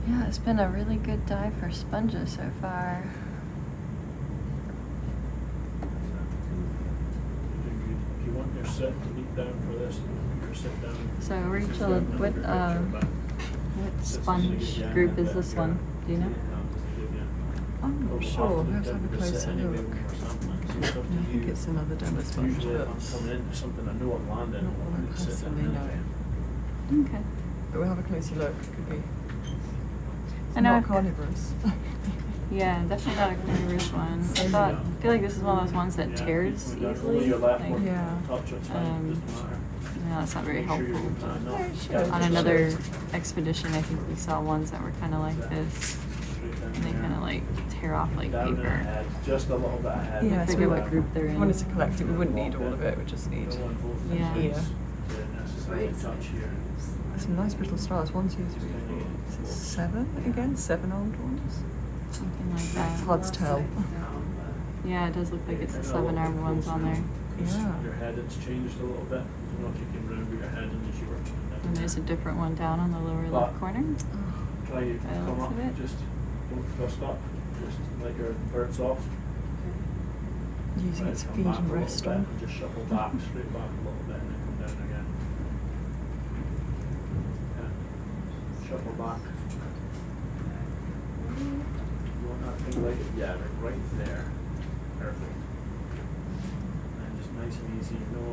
Speaker 10: Yeah, it's been a really good dive for sponges so far.
Speaker 3: If you want your sit to lead down for this, put your sit down.
Speaker 10: So Rachel, what sponge group is this one? Do you know?
Speaker 11: I'm not sure. We have to have a closer look. I think it's another demo sponge,
Speaker 3: Usually if
Speaker 11: but
Speaker 3: I'm coming into something I know I'm landing,
Speaker 11: not one I
Speaker 3: I'll sit down
Speaker 11: personally
Speaker 3: there.
Speaker 11: know.
Speaker 10: Okay.
Speaker 11: But we'll have a closer look. It could be
Speaker 10: I know.
Speaker 11: not carnivorous.
Speaker 10: Yeah, definitely not a carnivorous one. I feel like this is one of those ones that tears
Speaker 3: Only
Speaker 10: easily.
Speaker 3: your left
Speaker 10: Like,
Speaker 3: one
Speaker 11: Yeah.
Speaker 3: touch, it's fine, doesn't matter.
Speaker 10: yeah, that's not very
Speaker 3: Make sure
Speaker 10: helpful.
Speaker 3: you're
Speaker 10: But
Speaker 3: not-
Speaker 10: on another expedition, I think we saw ones that were kind of like this,
Speaker 3: Straight down
Speaker 10: and they
Speaker 3: there.
Speaker 10: kind of like tear off like
Speaker 3: Down and
Speaker 10: paper.
Speaker 3: ahead, just a little bit ahead.
Speaker 11: Yeah, so
Speaker 10: Figure
Speaker 11: we
Speaker 10: what group they're in.
Speaker 11: wanted to collect it. We wouldn't need all of it. We just need
Speaker 3: Don't want both
Speaker 10: Yeah.
Speaker 3: sides
Speaker 11: here.
Speaker 3: to necessarily touch here.
Speaker 11: Some nice brittle stars. 1, 2, 3, 4. Is it 7 again? 7 armed ones.
Speaker 10: Something like that.
Speaker 11: It's hard to tell.
Speaker 10: Yeah, it does look like it's the 7-armed ones on there.
Speaker 11: Yeah.
Speaker 3: Your head, it's changed a little bit. I don't know if you can remember your head and as you were coming down.
Speaker 10: And there's a different one down on the lower left corner.
Speaker 3: Try to
Speaker 10: by the
Speaker 3: come
Speaker 10: looks
Speaker 3: up,
Speaker 10: of it.
Speaker 3: just don't thrust up, just let your birds off.
Speaker 11: Using
Speaker 3: Try
Speaker 11: its
Speaker 3: to come
Speaker 11: feet
Speaker 3: back
Speaker 11: and
Speaker 3: a little
Speaker 11: rest
Speaker 3: bit
Speaker 11: on.
Speaker 3: and just shuffle back, straight back a little bit and then come down again. Yeah. Shuffle back. You want that thing like, yeah, like right there. Perfect. And just nice and easy, no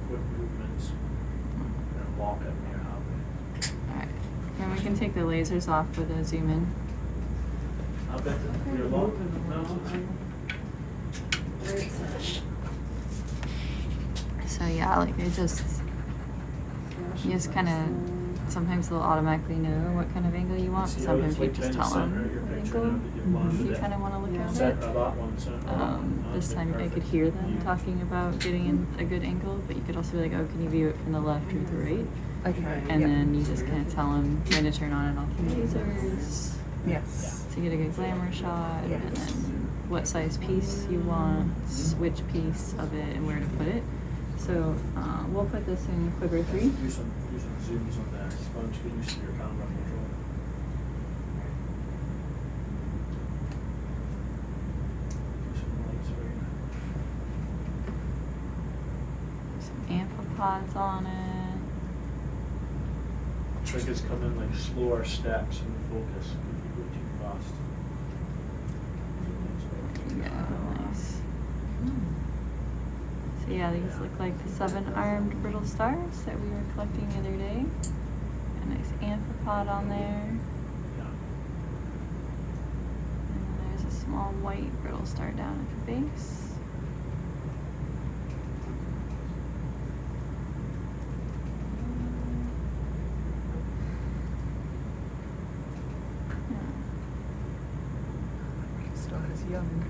Speaker 3: quick movements. And lock it when you're happy.
Speaker 10: Alright. And we can take the lasers off with a zoom in.
Speaker 3: I bet you're locked now.
Speaker 10: So yeah, like you just kind of, sometimes they'll automatically know what kind of angle you want, but
Speaker 3: See how it's
Speaker 10: sometimes you
Speaker 3: like
Speaker 10: just
Speaker 3: kinda
Speaker 10: tell them
Speaker 3: center your
Speaker 10: the
Speaker 3: picture
Speaker 10: angle
Speaker 3: now that you've landed
Speaker 10: you
Speaker 3: it.
Speaker 10: kind of want to look at
Speaker 3: Center
Speaker 10: it.
Speaker 3: that one, center that one.
Speaker 10: This
Speaker 3: Okay,
Speaker 10: time I
Speaker 3: perfect.
Speaker 10: could hear them talking about getting in a good angle, but you could also be like, oh, can you view it from the left or the right?
Speaker 11: Okay.
Speaker 10: And
Speaker 11: yeah.
Speaker 10: then you just kind of tell them when to turn on and off the lasers
Speaker 11: Yes.
Speaker 10: to get a good glamour shot,
Speaker 11: Yes.
Speaker 10: and then what size piece you want, which piece of it, and where to put it. So we'll put this in quiver 3.
Speaker 3: Do some zooms on that sponge, get used to your camera control. Do some lights for you.
Speaker 10: Some amphipods on it.
Speaker 3: Trick is come in like slower steps in the focus if you go too fast.
Speaker 10: Yeah, nice. So yeah, these look like the 7-armed brittle stars that we were collecting the other day. A nice amphipod on there.
Speaker 3: Yeah.
Speaker 10: And then there's a small white brittle star down at the base.
Speaker 11: Star is young.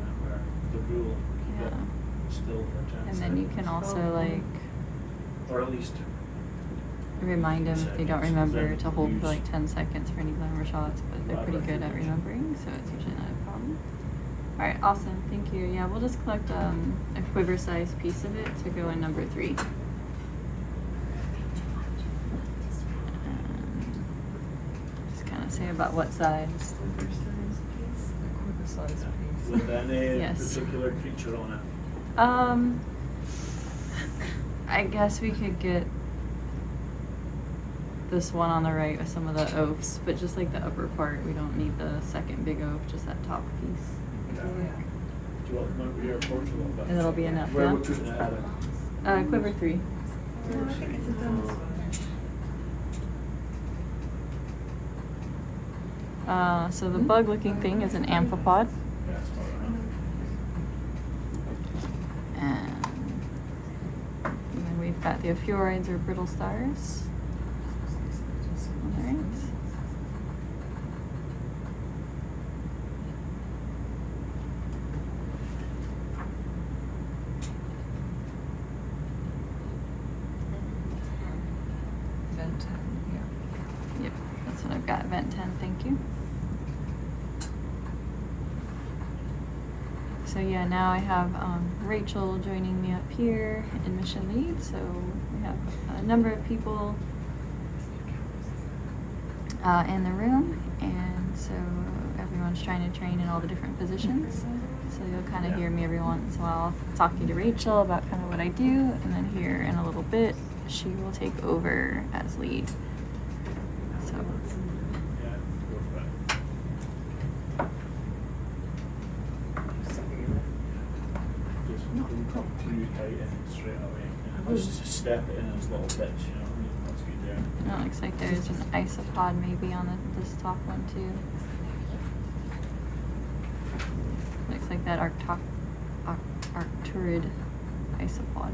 Speaker 3: And where the rule, keep
Speaker 10: Yeah.
Speaker 3: it still for 10
Speaker 10: And then you can also like
Speaker 3: or at least
Speaker 10: remind them if they don't
Speaker 3: Seconds,
Speaker 10: remember
Speaker 3: then
Speaker 10: to hold for
Speaker 3: use-
Speaker 10: like 10 seconds for any glamour shots, but they're pretty good at remembering, so it's usually not a problem. Alright, awesome, thank you. Yeah, we'll just collect a quiver sized piece of it to go in number 3. Just kind of say about what size.
Speaker 11: A quiver size piece.
Speaker 3: with any
Speaker 10: Yes.
Speaker 3: particular creature on it.
Speaker 10: I guess we could get this one on the right with some of the oafs, but just like the upper part, we don't need the second big oaf, just that top piece.
Speaker 3: Do you want to move your approach a little bit?
Speaker 10: And that'll be enough,
Speaker 3: Where
Speaker 10: yeah?
Speaker 3: we're putting it at?
Speaker 10: Quiver 3. So the bug looking thing is an amphipod. And then we've got the ophiurids or brittle stars. Alright.
Speaker 11: Vent
Speaker 10: I've got event 10, thank you. So yeah, now I have Rachel joining me up here in mission lead. So we have a number of people in the room, and so everyone's trying to train in all the different positions. So you'll kind of hear me every once in a while talking to Rachel about kind of what I do, and then here in a little bit, she will take over as lead. So.
Speaker 3: Don't come too tight in straight away. Just step it in as little bits, you know. That's good there.
Speaker 10: It looks like there's an isopod maybe on this top one too. Looks like that Arcturid isopod.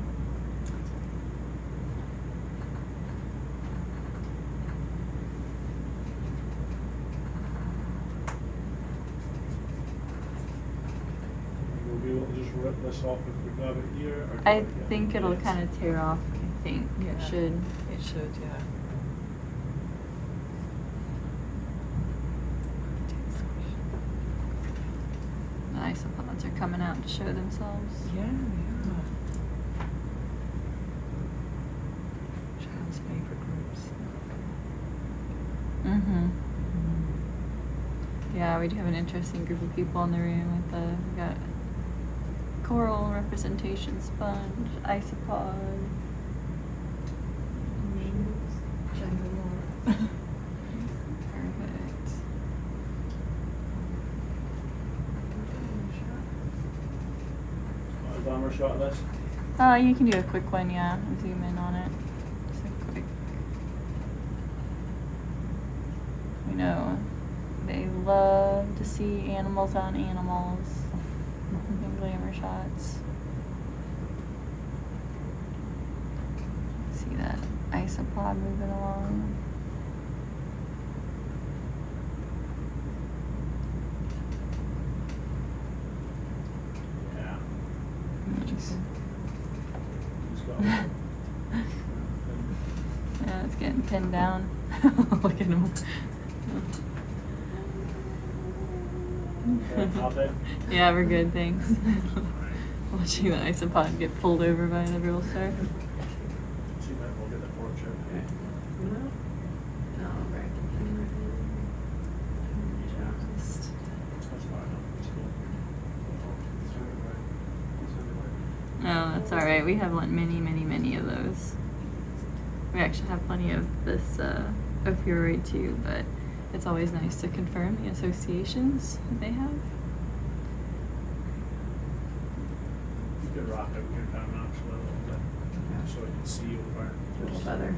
Speaker 3: We'll be able to just rip this off if we grab it here. Or
Speaker 10: I think it'll kind of tear off. I think
Speaker 11: Yeah.
Speaker 10: it should.
Speaker 11: It should, yeah.
Speaker 10: The isopods are coming out to show themselves.
Speaker 11: Yeah, yeah. Child's favorite groups.
Speaker 10: Mm-hmm. Yeah, we do have an interesting group of people in the room with we got coral representation sponge, isopod. Perfect.
Speaker 3: A glamour shot of this.
Speaker 10: You can do a quick one, yeah. Zoom in on it. Just a quick. We know they love to see animals on animals. And glamour shots. See that isopod moving along.
Speaker 3: Yeah.
Speaker 10: Nice.
Speaker 3: It's got
Speaker 10: Yeah, it's getting pinned down. Look at him.
Speaker 3: Happy?
Speaker 10: Yeah, we're good, thanks. Watching the isopod get pulled over by the real star.
Speaker 3: See, might we'll get the portrait. That's fine. It's cool.
Speaker 10: No, that's all right. We have many of those. We actually have plenty of this opioid too, but it's always nice to confirm the associations that they have.
Speaker 3: You could rock it, we could kind of actually a little bit, so I can see over.
Speaker 11: A little better.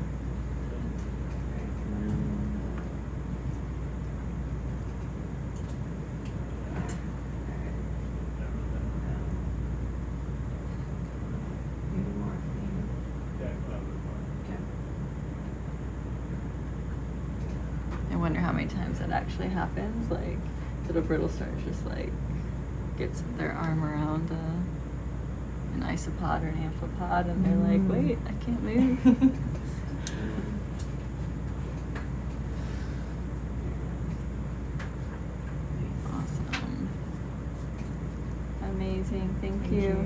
Speaker 10: I wonder how many times that actually happens. Like, little brittle stars just like gets their arm around an isopod or an amphipod, and they're like, "Wait, I can't move." Awesome. Amazing. Thank you.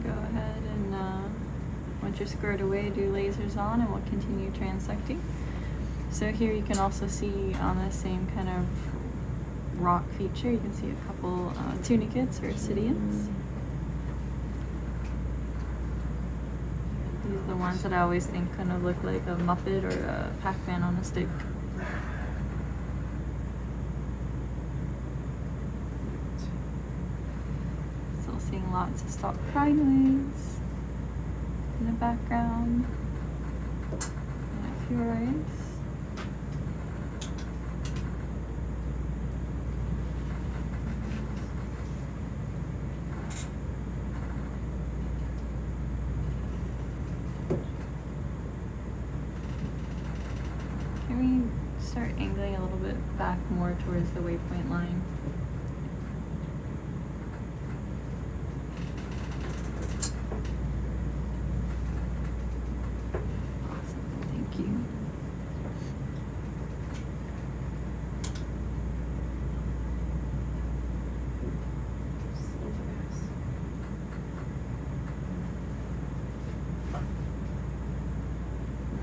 Speaker 10: Go ahead and once you're squared away, do lasers on, and we'll continue transecting. So here you can also see on the same kind of rock feature, you can see a couple tunicates or obsidians. These are the ones that I always think kind of look like a Muppet or a Pac-Man on a stick. Seeing lots of stalk crinoids in the background, and a fluorides. towards the waypoint line. Awesome, thank you.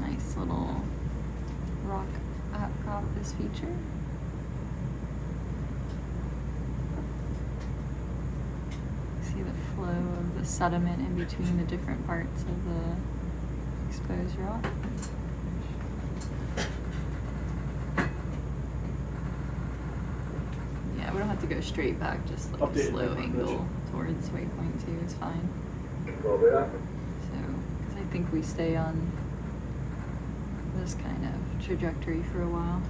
Speaker 10: Nice little rock outcrop this feature. See the flow of the sediment in between the different parts of the exposed rock. Yeah, we don't have to go straight back, just like a
Speaker 3: Updated
Speaker 10: slow
Speaker 3: waypoint
Speaker 10: angle
Speaker 3: bridge.
Speaker 10: towards waypoint 2 is fine. So, because I think we stay on this kind of trajectory for a while.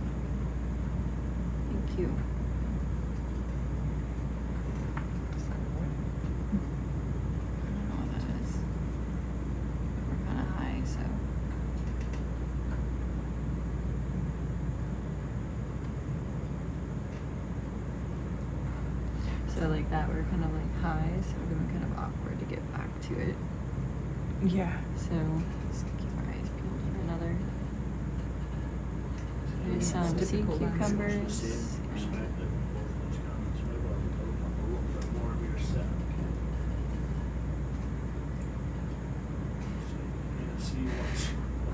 Speaker 10: Thank you. I don't know what that is. We're kind of high, so. So like that, we're kind of like high, so we're going kind of awkward to get back to it.
Speaker 11: Yeah.
Speaker 10: So just keep our eyes peeled for another. There's some sea
Speaker 11: Typical landscape.
Speaker 10: cucumbers.
Speaker 3: Same
Speaker 10: Yeah.
Speaker 3: perspective on both of those comments. Maybe I'll develop a little bit more of your set. So you can see what's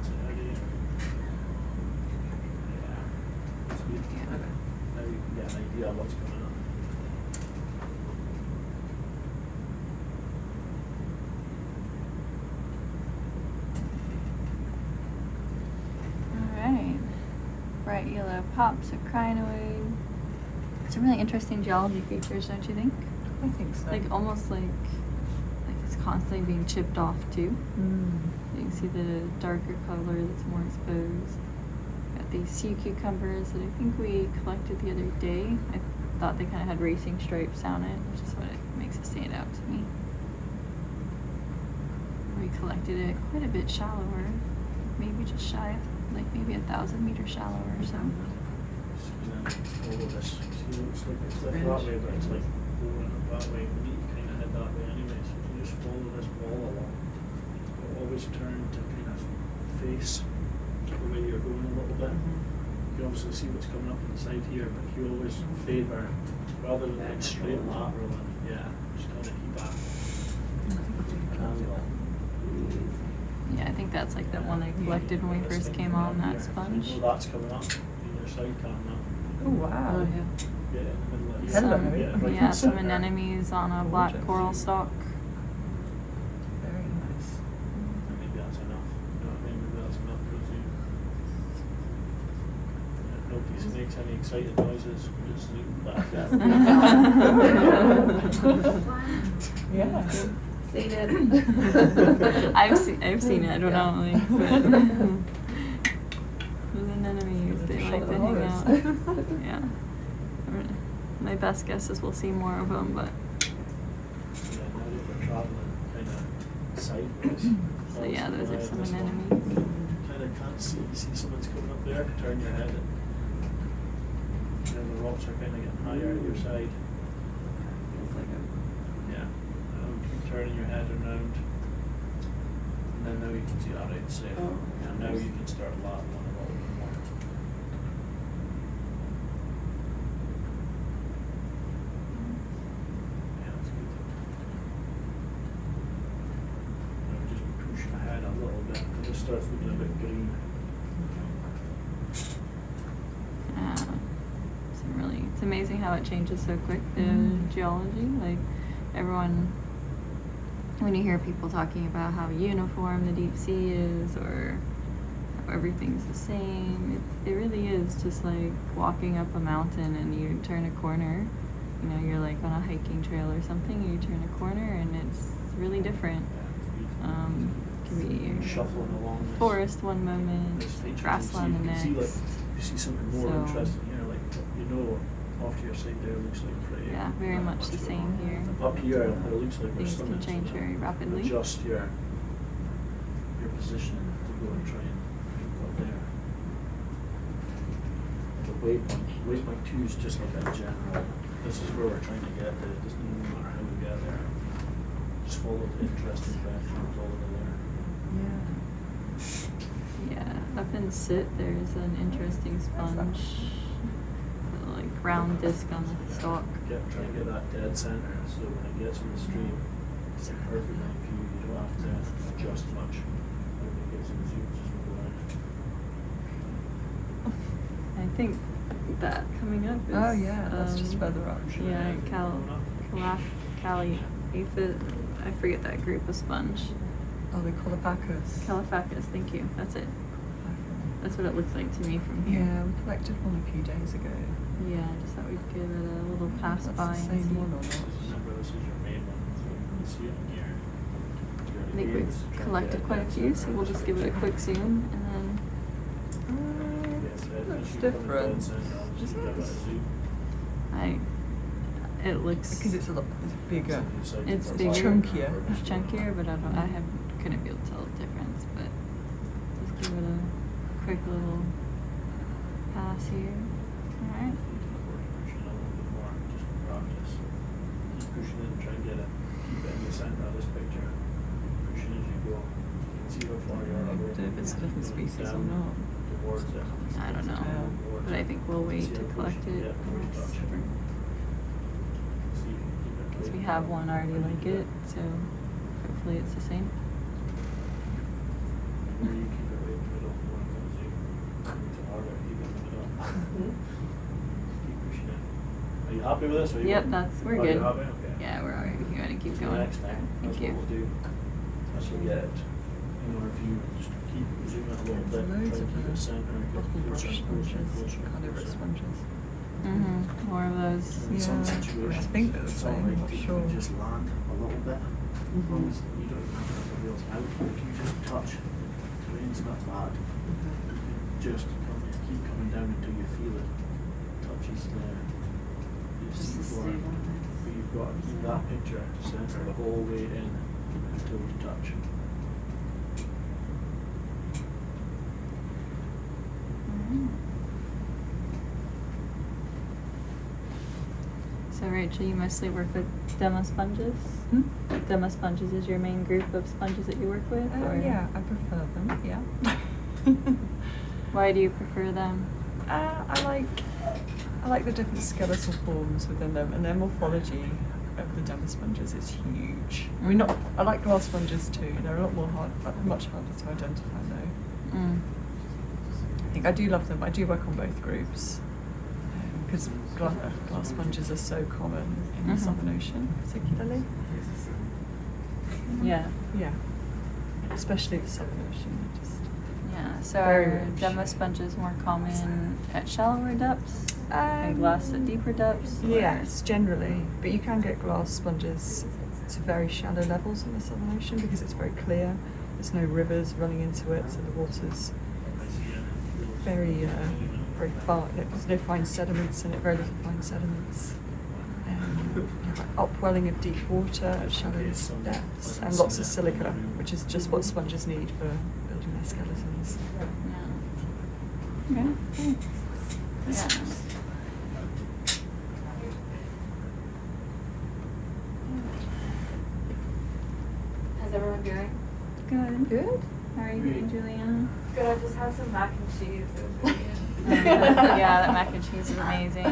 Speaker 3: ahead of you. Yeah. So you can, now you can get an idea of what's going on.
Speaker 10: Alright. Bright yellow pops of crinoid. Some really interesting geology features, don't you think?
Speaker 11: I think so.
Speaker 10: Like almost like it's constantly being chipped off too.
Speaker 11: Mm.
Speaker 10: You can see the darker color that's more exposed. Got these sea cucumbers that I think we collected the other day. I thought they kind of had racing stripes on it, which is what it makes it stand out to me. We collected it quite a bit shallower, maybe just shy of like maybe 1,000 meters shallower or so.
Speaker 3: See then all of this. See, it looks like it's left that way, but it's like going up that way. We need to kind of head that way anyway. So if you just follow this wall along, you'll always turn to kind of face the way you're going a little bit. You can obviously see what's coming up on the side here, but you always favour rather than head straight lateral. And yeah, just kind of keep that angle.
Speaker 10: Yeah, I think that's like the one I collected when we first came on that sponge.
Speaker 3: You know that's coming up in your side cam now.
Speaker 11: Oh, wow.
Speaker 10: Oh, yeah.
Speaker 3: Yeah, in the middle of
Speaker 11: Hello.
Speaker 3: right
Speaker 10: Yeah,
Speaker 3: in
Speaker 10: some
Speaker 3: the centre.
Speaker 10: anemones on a black
Speaker 11: Gorgeous.
Speaker 10: coral stalk.
Speaker 11: Very nice.
Speaker 3: Maybe that's enough. You know what I mean? Maybe that's enough for zoom. If nobody makes any excited noises, we just zoom back.
Speaker 11: Yeah.
Speaker 5: Seen it.
Speaker 10: I've seen it. I don't know, like, but those anemones, they like to hang out. Yeah. My best guess is we'll see more of them, but
Speaker 3: Yeah, now that we're traveling kind of sideways.
Speaker 10: so yeah, those are some anemones.
Speaker 3: Kind of can't see. You see someone's coming up there. Turn your head, and then the rocks are kind of getting higher at your side. Yeah. Keep turning your head around. And then now you can see that right safe. And now you can start lateral a little bit more. Yeah, that's good. Now just push ahead a little bit. It just starts looking a bit green.
Speaker 10: It's amazing how it changes so quick, the geology. Like everyone, when you hear people talking about how uniform the deep sea is or how everything's the same, it really is just like walking up a mountain and you turn a corner. You know, you're like on a hiking trail or something, and you turn a corner and it's really different. Could be
Speaker 3: Shuffling along this.
Speaker 10: forest one moment,
Speaker 3: This feature,
Speaker 10: grassland the
Speaker 3: you can
Speaker 10: next.
Speaker 3: see, like, you see something more
Speaker 10: So-
Speaker 3: interesting here, like, you know, off to your side there looks like pretty.
Speaker 10: Yeah, very much the same here.
Speaker 3: Up here, it looks like we're
Speaker 10: Things
Speaker 3: swimming.
Speaker 10: can change
Speaker 3: so
Speaker 10: very rapidly.
Speaker 3: Adjust your position to go and try and go up there. Waypoint 2 is just like a general, this is where we're trying to get to, it doesn't even matter how we get there. Just follow the interesting breadcrumbs all over there.
Speaker 10: Yeah, up in Sit, there's an interesting sponge, like round disc on the stalk.
Speaker 3: Try to get that dead center, so when it gets in the stream, it's a perfect line view. You don't have to adjust much. When it gets in the zoom, just go around.
Speaker 10: I think that coming up is.
Speaker 11: Oh yeah, that's just further up.
Speaker 10: Yeah, Cali, I forget that group of sponge.
Speaker 11: Oh, they call it Bacchus.
Speaker 10: Caliphacus, thank you, that's it. That's what it looks like to me from here.
Speaker 11: Yeah, we collected one a few days ago.
Speaker 10: Yeah, I just thought we'd give it a little pass
Speaker 11: That's
Speaker 10: by
Speaker 11: the
Speaker 10: and
Speaker 11: same
Speaker 10: see.
Speaker 11: one or not?
Speaker 3: Remember, this is your main one, so you can see it in here.
Speaker 10: I think we've collected quite a few, so we'll just give it a quick zoom and then.
Speaker 11: Looks different.
Speaker 10: It looks.
Speaker 11: Because it's bigger.
Speaker 10: It's bigger.
Speaker 11: Chunkier.
Speaker 10: It's chunkier, but couldn't be able to tell the difference. But just give it a quick little pass here. All right.
Speaker 3: Keep pushing it and try and get it. Keep it in the center of this picture. Pushing as you go. You can see how far you are.
Speaker 11: I don't know if it's a different species or not.
Speaker 3: Towards it.
Speaker 10: I don't know, but I think we'll wait to collect it because we have one already like it, so hopefully it's the same.
Speaker 3: Where you keep it right in the middle. It's harder. Keep it in the middle. Keep pushing it. Are you happy with this?
Speaker 10: Yep, we're
Speaker 3: Are
Speaker 10: good.
Speaker 3: you happy? Okay.
Speaker 10: Yeah, we're alright. You want to keep
Speaker 3: So
Speaker 10: going?
Speaker 3: next time,
Speaker 10: Thank
Speaker 3: that's
Speaker 10: you.
Speaker 3: what we'll do. That's what we get it. In our view, just keep zooming a little bit.
Speaker 11: There's loads
Speaker 3: Try to
Speaker 11: of
Speaker 3: keep it center.
Speaker 11: Buckle brush
Speaker 3: Closer, closer,
Speaker 11: sponges,
Speaker 3: closer,
Speaker 11: carnivorous
Speaker 3: closer.
Speaker 11: sponges.
Speaker 10: More of those.
Speaker 3: In some
Speaker 11: Yeah,
Speaker 3: situations,
Speaker 11: I think they're the
Speaker 3: it's
Speaker 11: same,
Speaker 3: alright
Speaker 11: I'm not
Speaker 3: to
Speaker 11: sure.
Speaker 3: even just land a little bit. As long as you don't even have to have the wheels out. If you just touch, terrain's not bad. Just keep coming down until you feel it. Touches there. You've
Speaker 10: Just
Speaker 3: seen
Speaker 10: to
Speaker 3: before.
Speaker 10: stabilize.
Speaker 3: But you've got to keep that picture center the whole way in until you touch.
Speaker 10: So Rachel, you mostly work with demo sponges? Demo sponges is your main group of sponges that you work with? Or?
Speaker 11: Yeah, I prefer them, yeah.
Speaker 10: Why do you prefer them?
Speaker 11: I like the different skeletal forms within them, and their morphology of the demo sponges is huge. I mean, I like glass sponges too. They're a lot more much harder to identify though. I think I do love them. I do work on both groups because glass sponges are so common in the Southern Ocean, particularly.
Speaker 10: Yeah.
Speaker 11: Yeah, especially the Southern Ocean.
Speaker 10: Yeah, so
Speaker 11: Very
Speaker 10: are
Speaker 11: rich.
Speaker 10: demo sponges more common at shallower depths and glass at deeper depths? or-
Speaker 11: Yes, generally. But you can get glass sponges to very shallow levels in the Southern Ocean because it's very clear. There's no rivers running into it, so the water's very, very far. There's no fine sediments in it, very little fine sediments. Upwelling of deep water at shallow depths, and lots of silica, which is just what sponges need for building their skeletons.
Speaker 10: Yeah. Okay, thanks. Yeah.
Speaker 5: How's everyone doing?
Speaker 10: Good.
Speaker 11: Good.
Speaker 10: How are you doing, Juliana?
Speaker 5: Good. I just had some mac and cheese. It was really
Speaker 10: Yeah, that mac and cheese is amazing.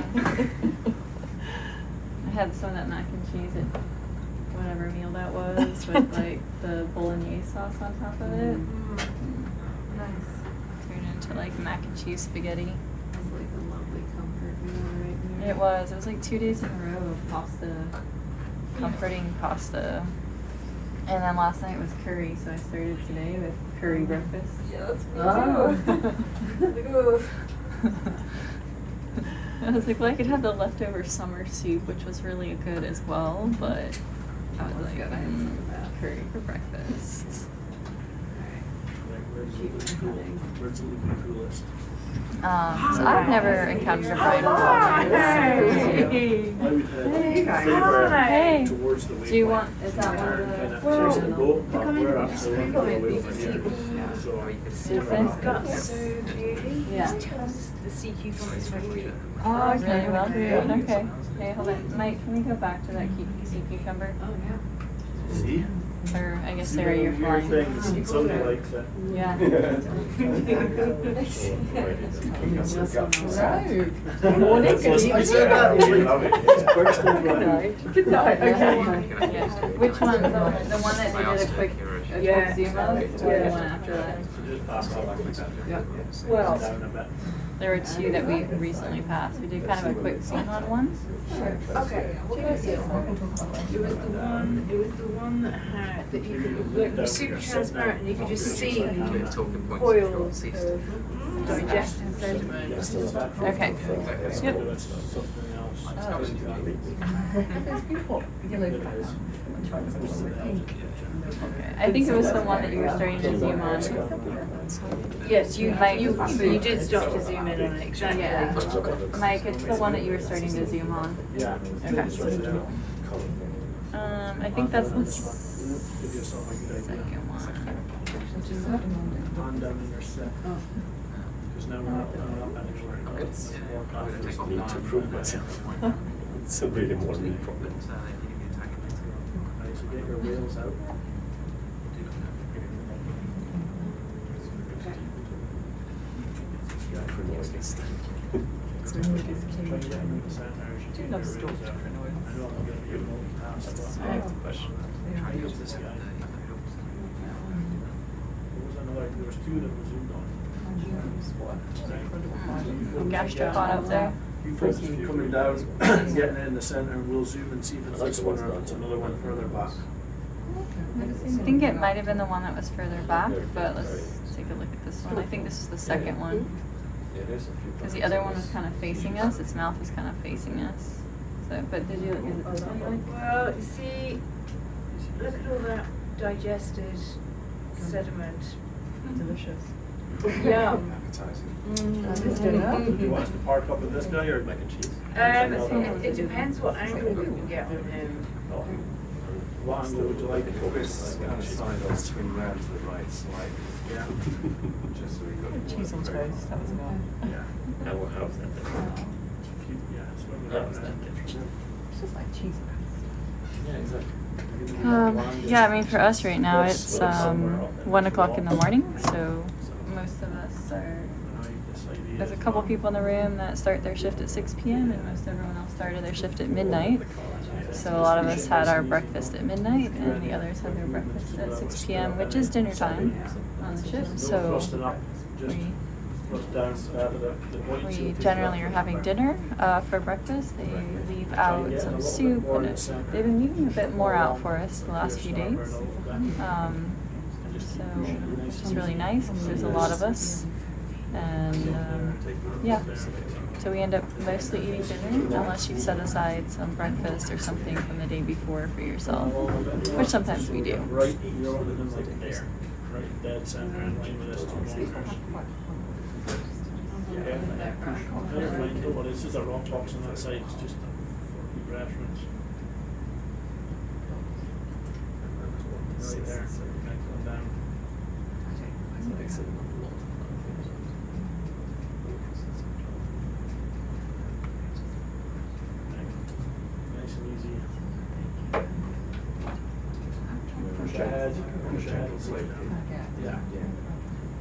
Speaker 10: I had some of that mac and cheese at whatever meal that was with like the bolognese sauce on top of it.
Speaker 5: Nice.
Speaker 10: Turned into like mac and cheese spaghetti.
Speaker 9: It's like a lovely comfort meal right there.
Speaker 10: It was. It was like 2 days in a row of pasta, comforting pasta. And then last night was curry, so I started today with curry breakfast.
Speaker 5: Yeah, that's me
Speaker 10: Oh.
Speaker 5: too.
Speaker 10: I was like, well, I could have the leftover summer soup, which was really good as well, but I was like, curry for breakfast.
Speaker 3: Where's it looking coolest?
Speaker 10: So I've never encountered a brine before.
Speaker 3: I would favour
Speaker 10: Hey.
Speaker 3: towards the
Speaker 10: Do you
Speaker 3: waypoint.
Speaker 10: want, is that one of
Speaker 3: Kind of
Speaker 10: the?
Speaker 3: chase the boat, but we're actually on the way from here.
Speaker 10: Yeah.
Speaker 9: The sea cucumbers are great.
Speaker 10: Oh, really well. Okay. Hey, hold on. Mike, can we go back to that sea cucumber?
Speaker 3: See?
Speaker 10: Or I guess Sarah, you're
Speaker 3: Weird
Speaker 10: flying.
Speaker 3: things, and somebody likes it.
Speaker 10: Yeah.
Speaker 11: Good night. Okay.
Speaker 10: Yeah. Which one? The one that they did a quick zoom of, or the one after that?
Speaker 3: Just pass it like that.
Speaker 11: Well,
Speaker 3: Down a bit.
Speaker 10: There were two that we recently passed. We did kind of a quick zoom on one.
Speaker 9: Okay. It was the one that had, that you could, like, was super transparent and you could just see coils of digested sediment.
Speaker 10: Okay. Yep.
Speaker 3: That's something else.
Speaker 11: it's beautiful. Yellow.
Speaker 10: Okay. I think it was the one that you were starting to zoom on.
Speaker 9: Yes, you
Speaker 10: Mike,
Speaker 9: did start to zoom in on it, exactly.
Speaker 10: Yeah. Mike, it's the one that you were starting to zoom on.
Speaker 3: Yeah.
Speaker 10: Okay. I think that's the
Speaker 3: Give yourself a good idea.
Speaker 10: second one.
Speaker 3: On down in your set. Because now we're not anymore. It's more confidence.
Speaker 12: I need to prove myself. It's a really more me problem.
Speaker 3: Right, so get your wheels out.
Speaker 12: For noise.
Speaker 11: So we need this
Speaker 3: Try and get them in the center.
Speaker 11: I do love stalk for
Speaker 3: I know I'm going to be able to pass, but
Speaker 11: I have a question.
Speaker 3: try and use this guy. There was two that were zoomed on.
Speaker 10: Gastropod up there.
Speaker 3: You folks coming down, getting in the center, and we'll zoom and see if it's this one or if it's another one further back.
Speaker 10: I think it might have been the one that was further back, but let's take a look at this one. I think this is the second one. Because the other one was kind of facing us, its mouth was kind of facing us. So, but did you, is it this one you like?
Speaker 9: Well, you see, look at all that digested sediment.
Speaker 11: Delicious.
Speaker 9: Yum.
Speaker 3: You want us to park up with this guy or mac and cheese?
Speaker 9: It depends what angle you can get on him.
Speaker 3: What angle would you like?
Speaker 12: Chris kind of signed on swing round to the right slightly.
Speaker 3: Yeah.
Speaker 12: Just so we got
Speaker 11: Cheese on toast, that was good.
Speaker 3: Yeah.
Speaker 12: How was that different?
Speaker 3: Yeah, so
Speaker 12: How was that different?
Speaker 11: It's just like cheese.
Speaker 12: Yeah, exactly.
Speaker 10: Yeah, I mean for us right now it's 1 o'clock in the morning, so most of us are, there's a couple people in the room that start their shift at 6 p.m. and most everyone else started their shift at midnight. So a lot of us had our breakfast at midnight and the others had their breakfast at 6 p.m., which is dinner time on the shift. So we generally are having dinner for breakfast. They leave out some soup, and they've been leaving a bit more out for us the last few days. So it's just really nice because there's a lot of us, and yeah. So we end up mostly eating dinner unless you set aside some breakfast or something from the day before for yourself, which sometimes we do.
Speaker 3: Right, you're over them like there. Right, dead center in line with this two rockers. Yeah, never mind, don't worry, this is a rock box on that side, it's just a reference. Right there, going down. Nice and easy. Push ahead, slow down. Yeah.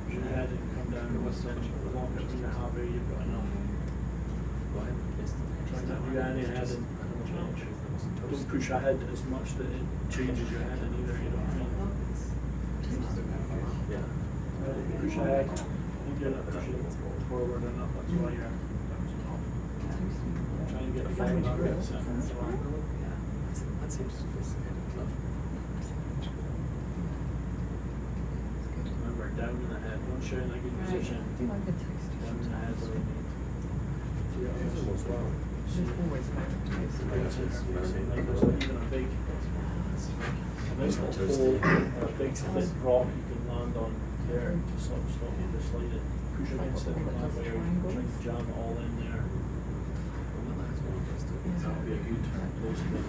Speaker 3: Push ahead and come down, what's the long between the half you've got enough. Try to do any ahead and change. Don't push ahead as much that it changes your head in either, you know what I mean? Yeah. Push ahead, you're not pushing forward enough, that's why you're trying to get a full degree of center as well.
Speaker 12: That seems sophisticated enough.
Speaker 3: Remember, down in the head, don't show in a good position.
Speaker 11: Do you like the toast?
Speaker 3: Down in the head where you need. Yeah, as well.
Speaker 11: There's always a moment to taste it.
Speaker 3: Like there's even a big, a nice little hole, or a big thick rock you can land on there to sort of stop you to slide it. push against it from that way, try to jam it all in there. That would be a good place to be.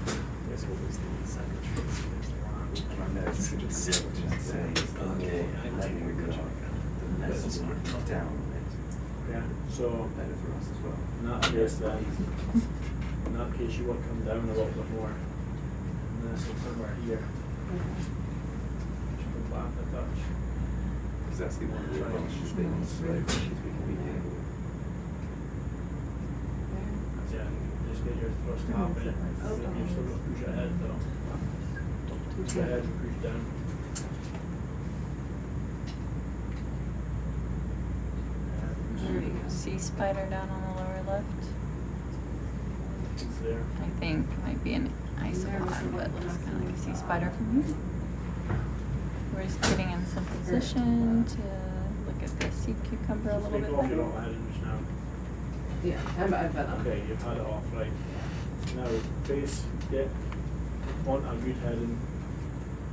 Speaker 3: Yeah, so in that case then, in that case you want to come down a little bit more. And then so somewhere here. Just go back a touch.
Speaker 6: Because that's the one where she's being right, she's being
Speaker 3: Yeah, just get your thrust happening. You've still got to push ahead though. Push ahead and push down.
Speaker 10: Sea spider down on the lower left.
Speaker 3: It's there.
Speaker 10: I think might be an isopod, but looks kind of like a sea spider from here. We're just getting in some position to look at the sea cucumber a little
Speaker 3: Take
Speaker 10: bit
Speaker 3: off your
Speaker 10: better.
Speaker 3: auto heading just now.
Speaker 9: Yeah, I've had that.
Speaker 3: Okay, you've had it off, right. Now face, get on a good heading,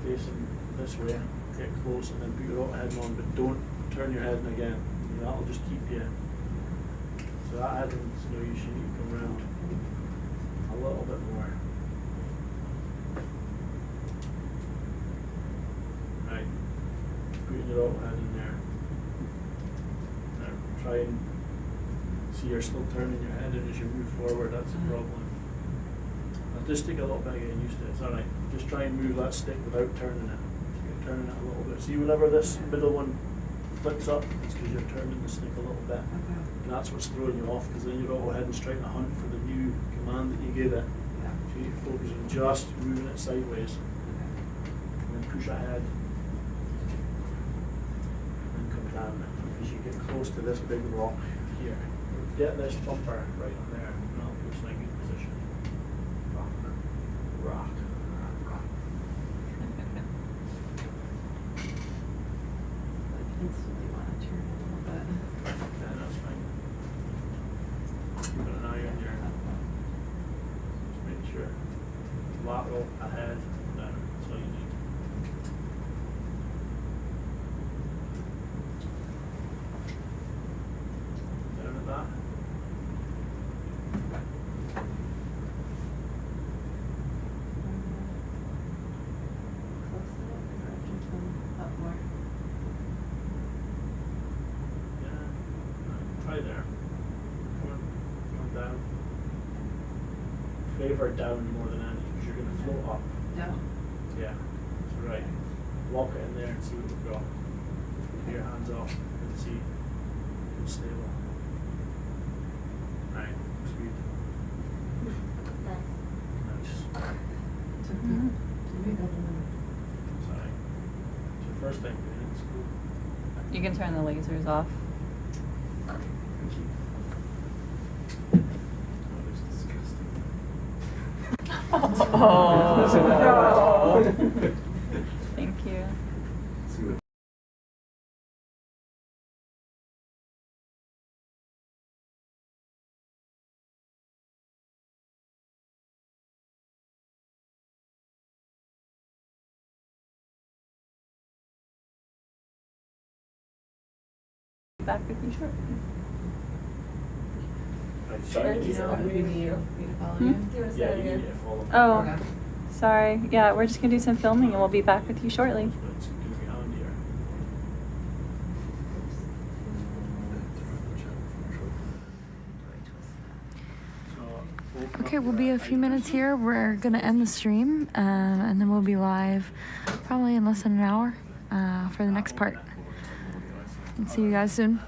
Speaker 3: facing this way, get close and then put your auto heading on, but don't turn your heading again. That'll just keep you. So that heading's no use, you need to come around a little bit more. Right, putting your auto head in there. Now try and see you're still turning your head in as you move forward, that's the problem. Now just take a little bit of getting used to it, it's alright. Just try and move that stick without turning it. So you're turning it a little bit. See whenever this middle one flips up, it's because you're turning the stick a little bit. And that's what's throwing you off, because then you're auto heading straight to hunt for the new command that you gave it. So you need to focus on just moving it sideways. And then push ahead. And then come down. As you get close to this big rock here. Get this bumper right on there, and that'll put you in a good position. Rock. Rock. Rock.
Speaker 9: Instantly want to turn a little bit.
Speaker 3: Yeah, that's fine. Keep an eye on your. Just make sure. Lateral, ahead, down. That's all you need. Down at that.
Speaker 9: Up more.
Speaker 3: Yeah. Try there. Come down. Favor down more than anything, because you're going to float up.
Speaker 9: Down.
Speaker 3: Yeah. That's right. Lock it in there and see what we've got. Keep your hands off and see. It's stable. Right. Looks good. Nice.
Speaker 10: Mhm.
Speaker 3: Sorry. It's your first time doing it. It's cool.
Speaker 10: You can turn the lasers off.
Speaker 11: Oh.
Speaker 10: Thank you. Back with you shortly.
Speaker 3: Right, sorry.
Speaker 9: Do you know what we need me to follow
Speaker 10: Hmm?
Speaker 9: you?
Speaker 3: Yeah, you need to follow.
Speaker 10: Oh,
Speaker 9: Okay.
Speaker 10: sorry. Yeah, we're just gonna do some filming and we'll be back with you shortly.
Speaker 3: But it's going to be handier. So,
Speaker 5: Okay, we'll be a few minutes here. We're gonna end the stream, and then we'll be live probably in less than an hour for the next part. And see you guys soon.